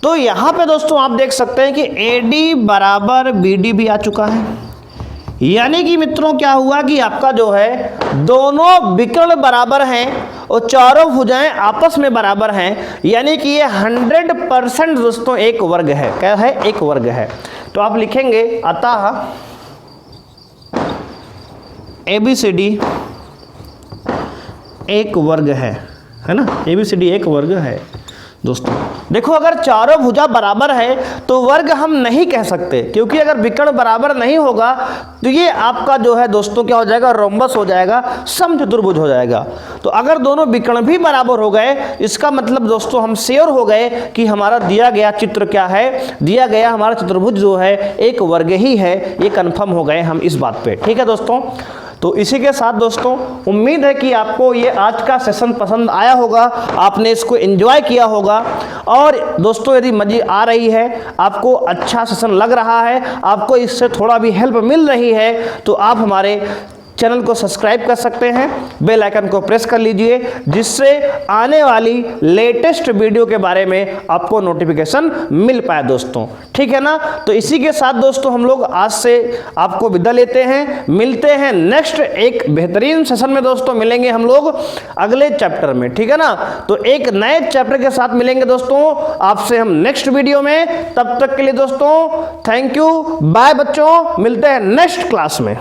तो यहाँ पे दोस्तों आप देख सकते हैं कि AD बराबर BD भी आ चुका है, यानी कि मित्रों क्या हुआ कि आपका जो है दोनों विकर्ण बराबर हैं और चारों भुजाएं आपस में बराबर हैं, यानी कि ये 100% दोस्तों एक वर्ग है। क्या है, एक वर्ग है। तो आप लिखेंगे अतः ABCD एक वर्ग है ना, ABCD एक वर्ग है। दोस्तों देखो, अगर चारों भुजा बराबर है तो वर्ग हम नहीं कह सकते, क्योंकि अगर विकर्ण बराबर नहीं होगा तो ये आपका जो है दोस्तों क्या हो जाएगा, रोम्बस हो जाएगा, समचतुर्भुज हो जाएगा। तो अगर दोनों विकर्ण भी बराबर हो गए, इसका मतलब दोस्तों हम श्योर हो गए कि हमारा दिया गया चित्र क्या है, दिया गया हमारा चतुर्भुज जो है एक वर्ग ही है, ये कन्फर्म हो गए हम इस बात पे। ठीक है दोस्तों, तो इसी के साथ दोस्तों उम्मीद है कि आपको ये आज का सेशन पसंद आया होगा, आपने इसको एंजॉय किया होगा। और दोस्तों यदि मज़ा आ रही है, आपको अच्छा सेशन लग रहा है, आपको इससे थोड़ा भी हेल्प मिल रही है, तो आप हमारे चैनल को सब्सक्राइब कर सकते हैं, बेल आइकन को प्रेस कर लीजिए, जिससे आने वाली लेटेस्ट वीडियो के बारे में आपको नोटिफिकेशन मिल पाए दोस्तों। ठीक है ना, तो इसी के साथ दोस्तों हम लोग आज से आपको विदा लेते हैं, मिलते हैं नेक्स्ट एक बेहतरीन सेशन में दोस्तों, मिलेंगे हम लोग अगले चैप्टर में। ठीक है ना, तो एक नए चैप्टर के साथ मिलेंगे दोस्तों आपसे हम नेक्स्ट वीडियो में। तब तक के लिए दोस्तों थैंक यू, बाय बच्चों, मिलते हैं नेक्स्ट क्लास में।